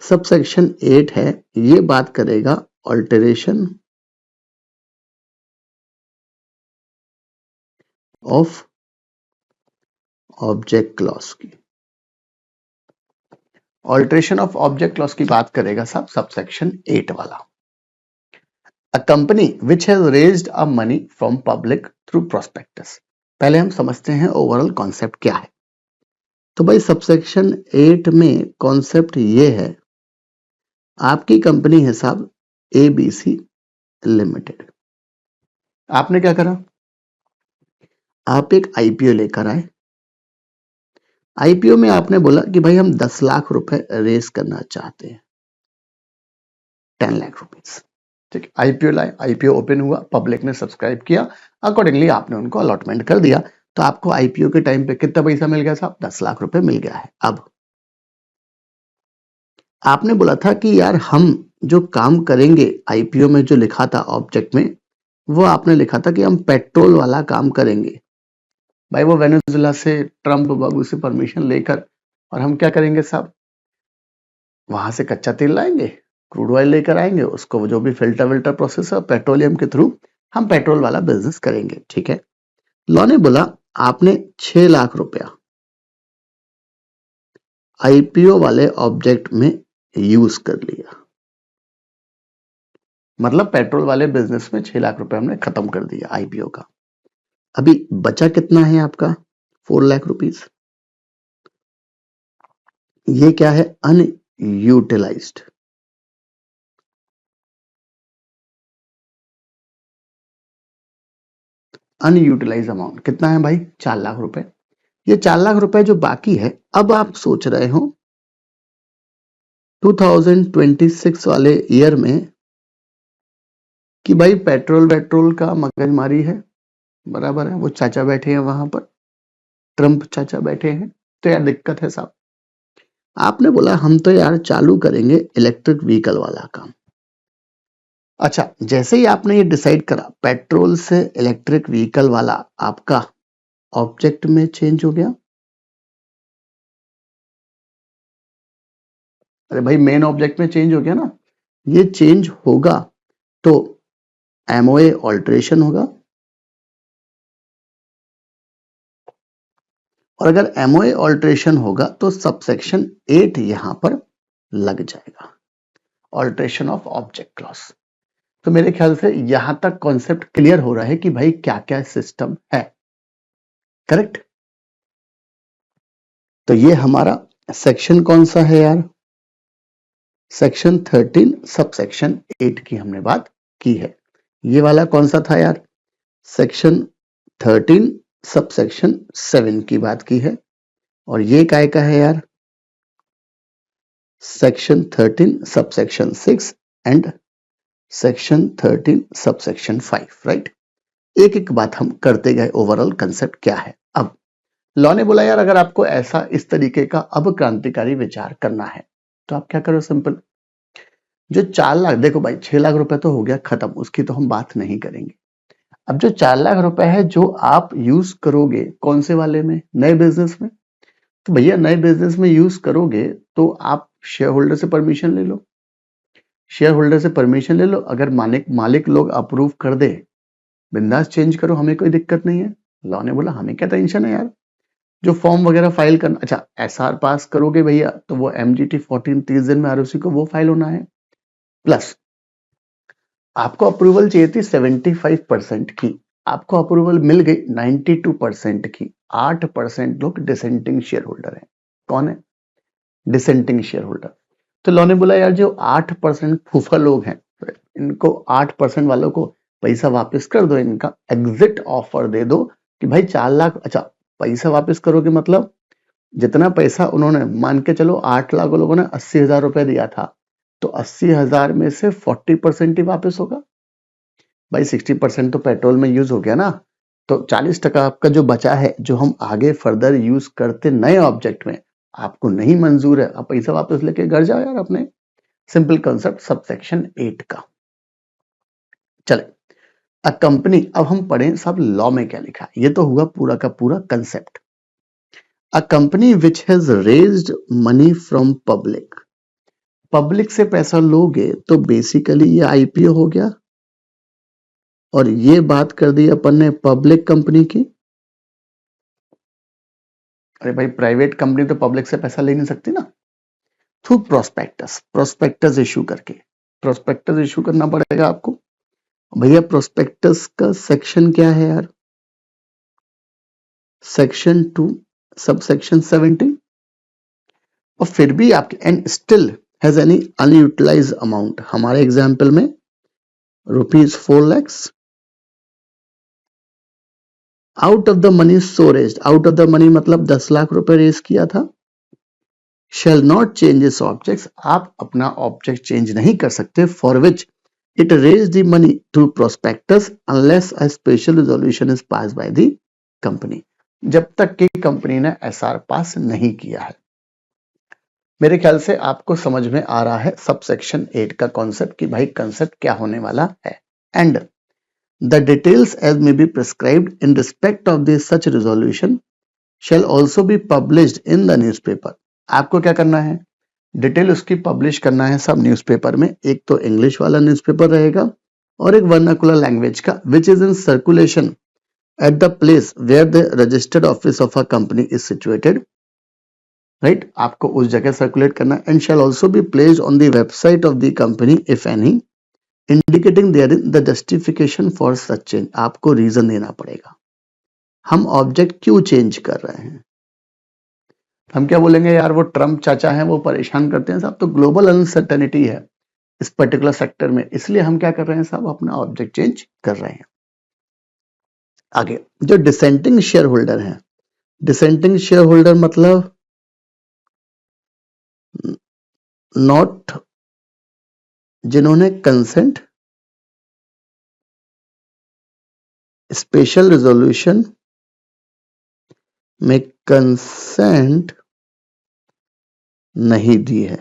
सबसेक्शन 8 है, ये बात करेगा ऑल्टरेशन ऑफ ऑब्जेक्ट क्लॉज की। ऑल्टरेशन ऑफ ऑब्जेक्ट क्लॉज की बात करेगा सब सबसेक्शन 8 वाला। A company which has raised a money from public through prospectus. पहले हम समझते हैं ओवरऑल कॉन्सेप्ट क्या है। तो भाई सबसेक्शन 8 में कॉन्सेप्ट ये है, आपकी कंपनी है साहब ABC लिमिटेड। आपने क्या करा, आप एक IPO लेकर आए। IPO में आपने बोला कि भाई हम 10 लाख रुपए रेस करना चाहते हैं, 10 लाख रुपीस। ठीक, IPO लाए, IPO ओपन हुआ, पब्लिक ने सब्सक्राइब किया, अकॉर्डिंगली आपने उनको अलॉटमेंट कर दिया, तो आपको IPO के टाइम पे कितना पैसा मिल गया साहब, 10 लाख रुपए मिल गया है। अब आपने बोला था कि यार हम जो काम करेंगे IPO में जो लिखा था ऑब्जेक्ट में, वो आपने लिखा था कि हम पेट्रोल वाला काम करेंगे। भाई वो वेनेजुएला से ट्रम्प बाबू से परमिशन लेकर, और हम क्या करेंगे साहब, वहां से कच्चा तेल लाएंगे, क्रूड ऑयल लेकर आएंगे, उसको जो भी फिल्टर प्रोसेस है पेट्रोलियम के थ्रू हम पेट्रोल वाला बिजनेस करेंगे। ठीक है। लॉ ने बोला आपने 6 लाख रुपया आईपीओ वाले ऑब्जेक्ट में यूज कर लिया, मतलब पेट्रोल वाले बिजनेस में 6 लाख रुपए हमने खत्म कर दिया आईपीओ का। अभी बचा कितना है आपका? 4 लाख रुपीस। ये क्या है? अनयूटिलाइज्ड। अनयूटिलाइज अमाउंट कितना है भाई? 4 लाख रुपए। ये 4 लाख रुपए जो बाकी है, अब आप सोच रहे हो 2026 वाले ईयर में कि भाई पेट्रोल का मगजमारी है, बराबर है, वो चाचा बैठे हैं वहां पर, ट्रम्प चाचा बैठे हैं, तो यार दिक्कत है साहब। आपने बोला हम तो यार चालू करेंगे इलेक्ट्रिक व्हीकल वाला काम। अच्छा, जैसे ही आपने ये डिसाइड करा, पेट्रोल से इलेक्ट्रिक व्हीकल वाला आपका ऑब्जेक्ट में चेंज हो गया। अरे भाई मेन ऑब्जेक्ट में चेंज हो गया ना। ये चेंज होगा तो एमओए ऑल्टरेशन होगा, और अगर एमओए ऑल्टरेशन होगा तो सबसेक्शन 8 यहां पर लग जाएगा, ऑल्टरेशन ऑफ ऑब्जेक्ट क्लॉज। तो मेरे ख्याल से यहां तक कॉन्सेप्ट क्लियर हो रहा है कि भाई क्या क्या सिस्टम है। करेक्ट। तो ये हमारा सेक्शन कौन सा है यार? सेक्शन 13 सबसेक्शन 8 की हमने बात की है। ये वाला कौन सा था यार? सेक्शन 13 सबसेक्शन 7 की बात की है। और ये काय का है यार? Section 13 subsection 6 and section 13 subsection 5। Right. एक एक बात हम करते गए, ओवरऑल कंसेप्ट क्या है। अब लॉ ने बोला यार अगर आपको ऐसा इस तरीके का अब क्रांतिकारी विचार करना है तो आप क्या करो, सिंपल, जो 4 लाख, देखो भाई 6 लाख रुपए तो हो गया खत्म, उसकी तो हम बात नहीं करेंगे। अब जो 4 लाख रुपए है जो आप यूज करोगे कौन से वाले में? नए बिजनेस में। तो भैया नए बिजनेस में यूज करोगे तो आप शेयर होल्डर से परमिशन ले लो, शेयर होल्डर से परमिशन ले लो, अगर मालिक लोग अप्रूव कर दे, बिंदास चेंज करो, हमें कोई दिक्कत नहीं है। लॉ ने बोला हमें क्या टेंशन है यार, जो फॉर्म वगैरह फाइल करना, अच्छा एसआर पास करोगे भैया तो वो एमजीटी 14 30 दिन में आरओसी को वो फाइल होना है, प्लस आपको अप्रूवल चाहिए थी 75% की, आपको अप्रूवल मिल गई 92% की। 8% लोग डिसेंटिंग शेयर होल्डर है। कौन है डिसेंटिंग शेयर होल्डर? तो लॉ ने बोला यार जो 8% फूफा लोग हैं, इनको 8% वालों को पैसा वापस कर दो, इनका एग्जिट ऑफर दे दो कि भाई 4 लाख, अच्छा पैसा वापस करोगे मतलब जितना पैसा उन्होंने, मान के चलो 8 लाख लोगों ने 80,000 रुपए दिया था, तो 80,000 में से 40% ही वापस होगा। भाई 60% तो पेट्रोल में यूज हो गया ना, तो 40% आपका जो बचा है, जो हम आगे फर्दर यूज करते नए ऑब्जेक्ट में, आपको नहीं मंजूर है, आप पैसा वापस लेके घर जाओ यार अपने। सिंपल कंसेप्ट सबसेक्शन 8 का। चले अ कंपनी, अब हम पढ़ें सब लॉ में क्या लिखा है। ये तो हुआ पूरा का पूरा concept. A company which has raised money from public, public से पैसा लोगे तो बेसिकली ये आईपीओ हो गया, और ये बात कर दी अपन ने पब्लिक कंपनी की। अरे भाई प्राइवेट कंपनी तो पब्लिक से पैसा ले नहीं सकती ना, थ्रू प्रोस्पेक्टस, प्रोस्पेक्टस इशू करके, प्रोस्पेक्टस इशू करना पड़ेगा आपको। भैया प्रोस्पेक्टस का सेक्शन क्या है यार? Section 2 subsection 17। और फिर भी आपके and still has any unutilised amount, हमारे एग्जांपल में ₹4 lakhs out of the money so raised, out of the money मतलब 10 लाख रुपए रेज किया था। shall not change its objects, आप अपना ऑब्जेक्ट चेंज नहीं कर सकते, for which it raise the money through prospectus unless a special resolution is pass by the company, जब तक कि कंपनी ने एसआर पास नहीं किया है। मेरे ख्याल से आपको समझ में आ रहा है सबसेक्शन 8 का कॉन्सेप्ट कि भाई कंसेप्ट क्या होने वाला है। And The details as may be prescribed in respect of the such resolution shall also be published in the newspaper. आपको क्या करना है, डिटेल उसकी पब्लिश करना है सब न्यूज़पेपर में। एक तो इंग्लिश वाला न्यूज़पेपर रहेगा और एक वर्नाकुलर लैंग्वेज का, which is in circulation at the place where the registered office of a company is situated, right. आपको उस जगह सर्कुलेट करना, and shall also be placed on the website of the company if any, indicating therein the justification for such change. आपको reason देना पड़ेगा, हम object क्यों change कर रहे हैं। हम क्या बोलेंगे, यार वो ट्रम्प चाचा हैं वो परेशान करते हैं साहब, तो ग्लोबल अनसर्टेनिटी है इस पर्टिकुलर सेक्टर में, इसलिए हम क्या कर रहे हैं साहब, अपना ऑब्जेक्ट चेंज कर रहे हैं। आगे जो डिसेंटिंग शेयर होल्डर है, डिसेंटिंग शेयर होल्डर मतलब नॉट, जिन्होंने कंसेंट स्पेशल रिजोल्यूशन में कंसेंट नहीं दी है,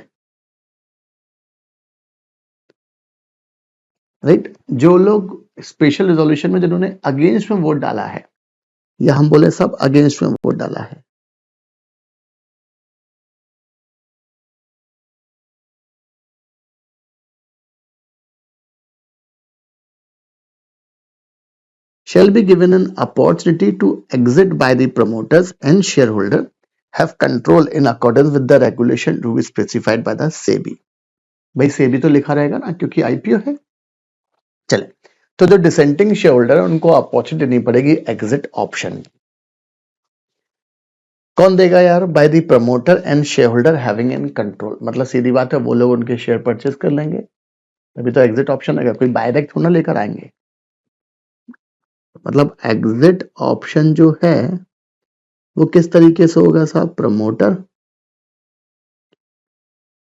राइट। जो लोग स्पेशल रिजोल्यूशन में जिन्होंने अगेंस्ट में वोट डाला है, या हम बोले सब अगेंस्ट में वोट डाला है, shall be given an opportunity to exit by the promoters and shareholder have control in accordance with the regulation to be specified by the SEBI। भाई सेबी तो लिखा रहेगा ना, क्योंकि आईपीओ है। चले, तो जो डिसेंटिंग शेयर होल्डर है उनको अपॉर्चुनिटी देनी पड़ेगी एग्जिट ऑप्शन। कौन देगा यार, by the promoter and share holder having in control, मतलब सीधी बात है वो लोग उनके शेयर परचेज कर लेंगे, तभी तो एग्जिट ऑप्शन है, कोई डायरेक्ट थोड़ा लेकर आएंगे। मतलब एग्जिट ऑप्शन जो है वो किस तरीके से होगा साहब, प्रमोटर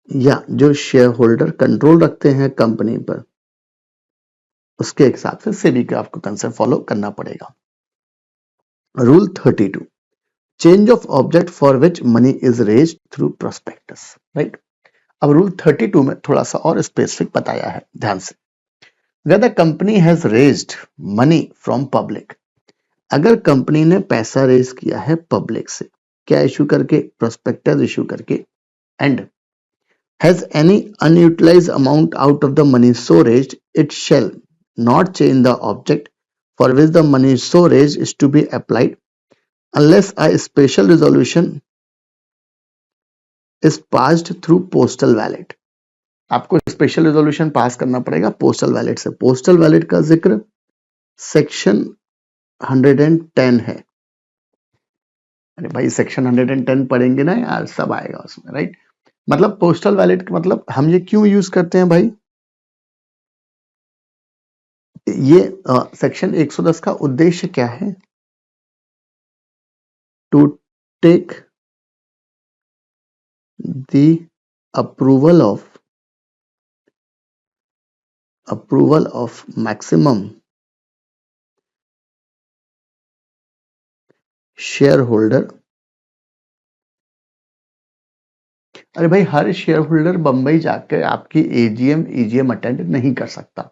या जो शेयर होल्डर कंट्रोल रखते हैं कंपनी पर, उसके हिसाब से सेबी का आपको कंसेप्ट फॉलो करना पड़ेगा। Rule 32, change of object for which money is raised through prospectus, right. अब रूल 32 में थोड़ा सा और स्पेसिफिक बताया है, ध्यान से। Where the company has raised money from public, अगर कंपनी ने पैसा रेज किया है पब्लिक से, क्या इशू करके, प्रोस्पेक्टस इशू करके, and has any unutilized amount out of the money so raised, it shall not change the object for which the money so raised is to be applied unless a special resolution is passed through postal ballot। आपको special resolution पास करना पड़ेगा postal ballot से। Postal ballot का जिक्र section 110 है। अरे भाई section 110 पढ़ेंगे ना यार, सब आएगा उसमें, राइट। मतलब पोस्टल बैलेट का मतलब हम ये क्यों यूज करते हैं भाई, ये सेक्शन 110 का उद्देश्य क्या है, to take the approval of maximum share holder. अरे भाई हर शेयर होल्डर बंबई जाकर आपकी ईजीएम अटेंड नहीं कर सकता,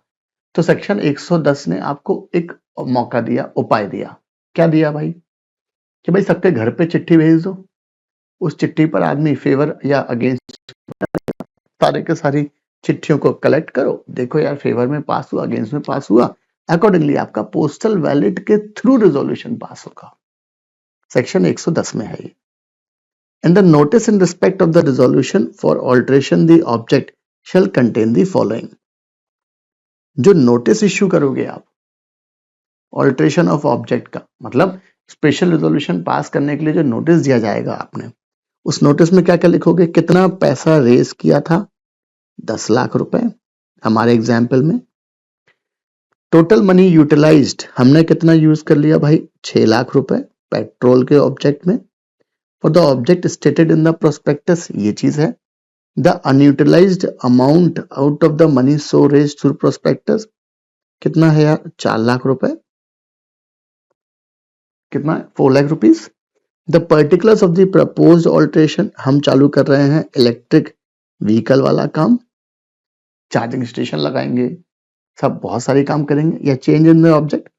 तो सेक्शन 110 ने आपको एक मौका दिया, उपाय दिया। क्या दिया भाई, कि भाई सबके घर पे चिट्ठी भेज दो, उस चिट्ठी पर आदमी फेवर या अगेंस्ट, सारे के सारी चिट्ठियों को कलेक्ट करो, देखो यार फेवर में पास हुआ, अगेंस्ट में पास हुआ, अकॉर्डिंगली आपका पोस्टल बैलेट के थ्रू रिजोल्यूशन पास होगा। सेक्शन 110 में है ये। And the notice in respect of the resolution for alteration the object shall contain the following। जो नोटिस इश्यू करोगे आप ऑल्ट्रेशन ऑफ ऑब्जेक्ट का, मतलब स्पेशल रिजोल्यूशन पास करने के लिए जो नोटिस दिया जाएगा आपने, उस नोटिस में क्या क्या लिखोगे, कितना पैसा रेज किया था, 10 लाख रुपए हमारे एग्जाम्पल में। टोटल मनी यूटिलाइज्ड, हमने कितना यूज कर लिया भाई, 6 लाख रुपए पेट्रोल के ऑब्जेक्ट में। For the object stated in the prospectus, ये चीज है। The unutilised amount out of the money so raised through prospectus, कितना है यार, 4 लाख रुपए, कितना है, 4 lakh rupees. The particulars of the proposed alteration, हम चालू कर रहे हैं इलेक्ट्रिक व्हीकल वाला काम, चार्जिंग स्टेशन लगाएंगे, सब बहुत सारे काम करेंगे। या change in the object,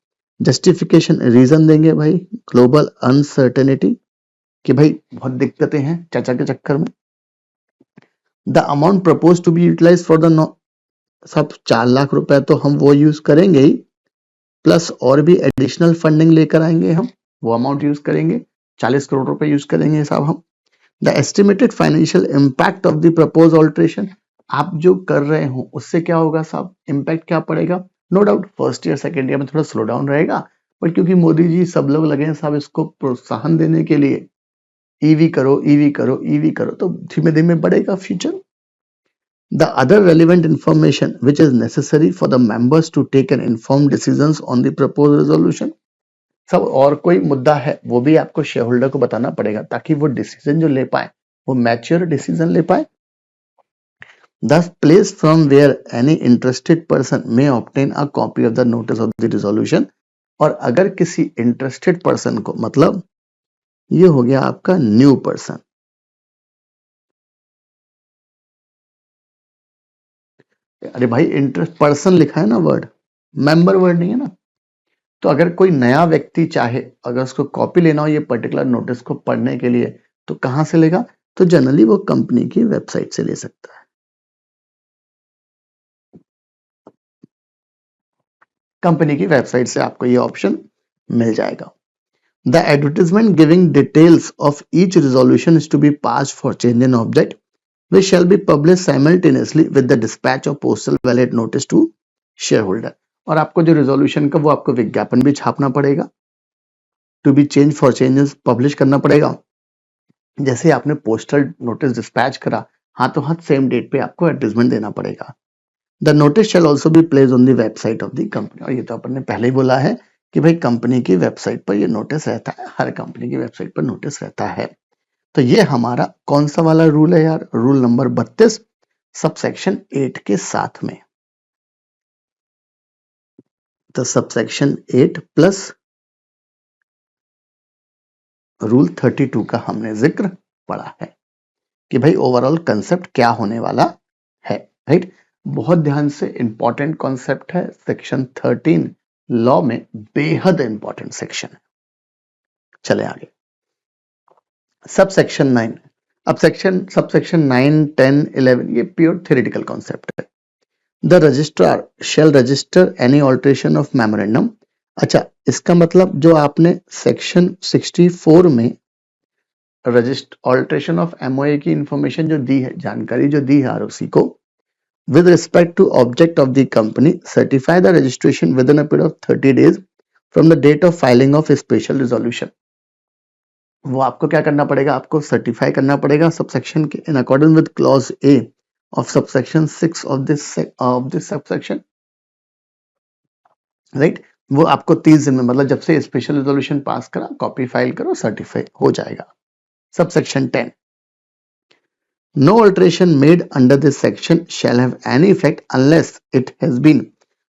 justification reason देंगे भाई, ग्लोबल अनसर्टेनिटी कि भाई बहुत दिक्कतें हैं चाचा के चक्कर में। The amount propose to be utilize for the sum 4 lakh रुपए तो हम वो यूज करेंगे ही, प्लस और भी एडिशनल फंडिंग लेकर आएंगे, हम वो अमाउंट यूज करेंगे, 40 करोड़ रुपए यूज करेंगे साहब हम। The estimated financial impact of the propose alteration, आप जो कर रहे हो उससे क्या होगा साहब, इम्पैक्ट क्या पड़ेगा। No doubt first year second year में थोड़ा स्लो डाउन रहेगा, बट क्योंकि मोदी जी सब लोग लगे हैं साहब इसको प्रोत्साहन देने के लिए, ईवी करो ईवी करो ईवी करो, तो धीमे धीमे बढ़ेगा future. The other relevant information which is necessary for the members to take an informed decisions on the proposed resolution, सब और कोई मुद्दा है वो भी आपको शेयर होल्डर को बताना पड़ेगा ताकि वो डिसीजन जो ले पाए वो मैच्योर डिसीजन ले पाए। Thus place from where any interested person may obtain a copy of the notice of the resolution, और अगर किसी इंटरेस्टेड पर्सन को, मतलब ये हो गया आपका न्यू पर्सन, अरे भाई इंटरेस्ट पर्सन लिखा है ना वर्ड, मेंबर वर्ड नहीं है ना, तो अगर कोई नया व्यक्ति चाहे अगर उसको कॉपी लेना हो ये पर्टिकुलर नोटिस को पढ़ने के लिए तो कहां से लेगा, तो जनरली वो कंपनी की वेबसाइट से ले सकता है। कंपनी की वेबसाइट से आपको ये ऑप्शन मिल जाएगा। The advertisement giving details of each resolution is to be passed for change in object which shall be published simultaneously with the dispatch of postal ballot notice to shareholder। और आपको जो resolution का वो आपको विज्ञापन भी छापना पड़ेगा, to be change for changes publish करना पड़ेगा। जैसे आपने पोस्टल नोटिस डिस्पैच करा हाथों हाथ सेम डेट पे आपको एडवर्टाइजमेंट देना पड़ेगा। The notice shall also be placed on the website of the company, और ये तो अपन ने पहले ही बोला है कि भाई कंपनी की वेबसाइट पर ये नोटिस रहता है, हर कंपनी की वेबसाइट पर नोटिस रहता है। तो ये हमारा कौन सा वाला रूल है यार, रूल नंबर 32 सबसेक्शन 8 के साथ में। तो सबसेक्शन 8 प्लस रूल 32 का हमने जिक्र पढ़ा है कि भाई ओवरऑल कंसेप्ट क्या होने वाला है, राइट। बहुत ध्यान से इंपॉर्टेंट कॉन्सेप्ट है, सेक्शन 13 लॉ में बेहद इंपॉर्टेंट सेक्शन है। चले आगे, सबसेक्शन 9। अब सबसेक्शन 9, 10, 11 ये प्योर थ्योरेटिकल कॉन्सेप्ट है। The registrar shall register any alteration of memorandum. अच्छा, इसका मतलब जो आपने सेक्शन 64 में ऑल्ट्रेशन ऑफ एमओए की इंफॉर्मेशन जो दी है, जानकारी जो दी है आरओसी को, with respect to object of the company certify the registration within a period of 30 days from the date of filing of special resolution. वो आपको क्या करना पड़ेगा, आपको सर्टिफाई करना पड़ेगा सबसेक्शन के इन accordance with clause A of subsection 6 of this subsection, right. वो आपको 30 दिन में, मतलब जब से स्पेशल रिजोल्यूशन पास करा कॉपी फाइल करो सर्टिफाई हो जाएगा। Subsection 10, no alteration made under this section shall have any effect unless it has been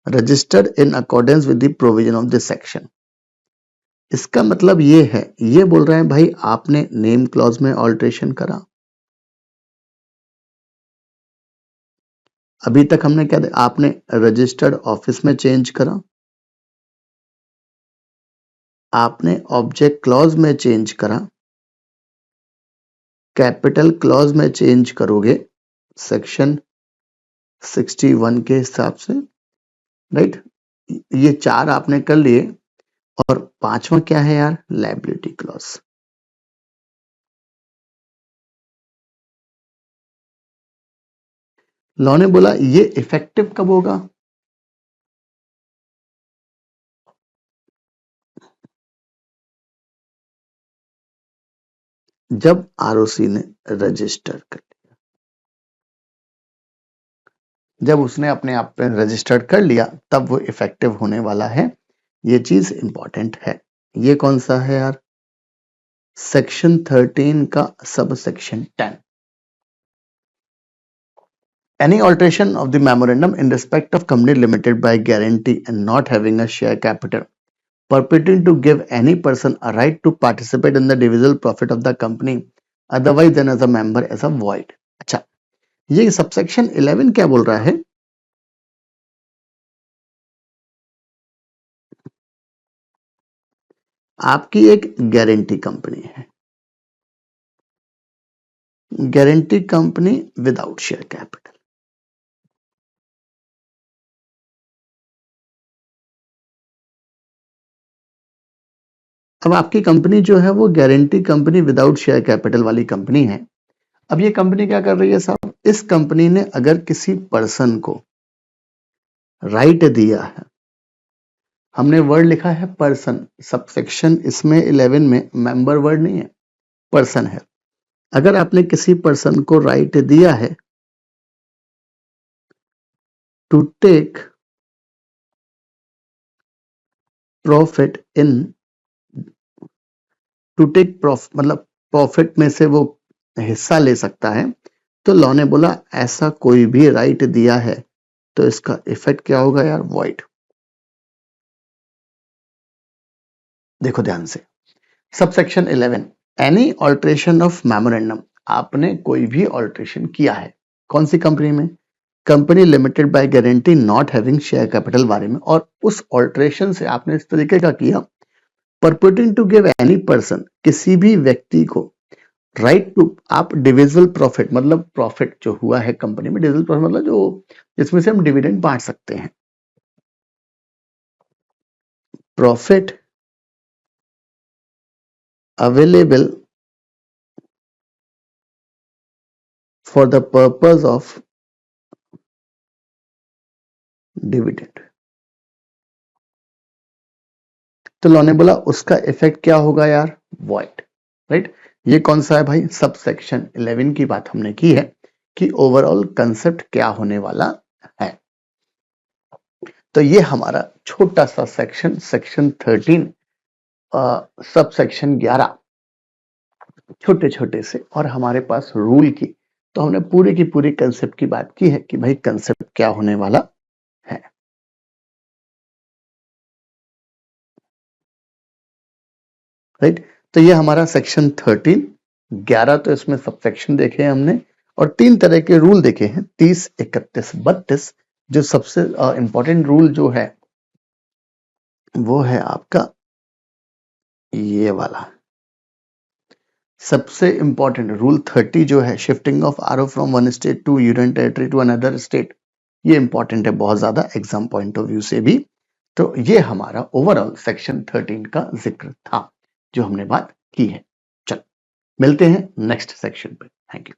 registered in accordance with the provision of this section. इसका मतलब ये है, ये बोल रहे हैं भाई आपने नेम क्लॉज में ऑल्टरेशन करा, अभी तक हमने क्या दिया, आपने रजिस्टर्ड ऑफिस में चेंज करा, आपने ऑब्जेक्ट क्लॉज में चेंज करा, कैपिटल क्लॉज में चेंज करोगे सेक्शन 61 के हिसाब से, राइट। ये 4 आपने कर लिए, और 5वां क्या है यार, लायबिलिटी क्लॉज। लॉ ने बोला ये इफेक्टिव कब होगा, जब आरओसी ने रजिस्टर कर लिया, जब उसने अपने आप पे रजिस्टर्ड कर लिया तब वो इफेक्टिव होने वाला है। ये चीज इंपॉर्टेंट है। ये कौन सा है यार, सेक्शन 13 का sub section 10। Any alteration of the memorandum in respect of company limited by guarantee and not having a share capital permitting to give any person a right to participate in the divisible profit of the company otherwise than as a member as a void। अच्छा, ये subsection 11 क्या बोल रहा है, आपकी एक guarantee company है, guarantee company without share capital. अब आपकी कंपनी जो है वो guarantee company without share capital वाली कंपनी है। अब ये कंपनी क्या कर रही है साहब, इस कंपनी ने अगर किसी पर्सन को राइट दिया है, हमने वर्ड लिखा है पर्सन, सबसेक्शन इसमें 11 में मेंबर वर्ड नहीं है, पर्सन है। अगर आपने किसी पर्सन को राइट दिया है to take profit in, to take profit मतलब प्रॉफिट में से वो हिस्सा ले सकता है, तो लॉ ने बोला ऐसा कोई भी राइट दिया है तो इसका इफेक्ट क्या होगा यार, वॉइड। देखो ध्यान से, subsection 11, any alteration of memorandum, आपने कोई भी ऑल्ट्रेशन किया है कौन सी कंपनी में, company limited by guarantee not having share capital बारे में, और उस ऑल्ट्रेशन से आपने इस तरीके का किया, परपुटिंग टू गिव एनी पर्सन, किसी भी व्यक्ति को राइट टू, आप डिविजिबल प्रॉफिट मतलब प्रॉफिट जो हुआ है कंपनी में, डिविजिबल प्रॉफिट मतलब जो जिसमें से हम डिविडेंड बांट सकते हैं, profit available for the purpose of dividend. तो लॉ ने बोला उसका इफेक्ट क्या होगा यार, वॉइड, राइट। ये कौन सा है भाई, सबसेक्शन 11 की बात हमने की है कि ओवरऑल कंसेप्ट क्या होने वाला है। तो ये हमारा छोटा सा सेक्शन, सेक्शन 13 सबसेक्शन 11, छोटे छोटे से, और हमारे पास रूल की, तो हमने पूरी की पूरी कंसेप्ट की बात की है कि भाई कंसेप्ट क्या होने वाला है। राइट, तो ये हमारा सेक्शन 13, 11 तो इसमें सबसेक्शन देखे हैं हमने, और 3 तरह के रूल देखे हैं, 30, 31, 32। जो सबसे इंपॉर्टेंट रूल जो है वो है आपका ये वाला, सबसे इंपॉर्टेंट रूल 30 जो है, shifting of RO from one state to union territory to another state, ये इंपॉर्टेंट है बहुत ज्यादा एग्जाम पॉइंट ऑफ व्यू से भी। तो ये हमारा ओवरऑल सेक्शन 13 का जिक्र था जो हमने बात की है। चल मिलते हैं नेक्स्ट सेक्शन पे, थैंक यू।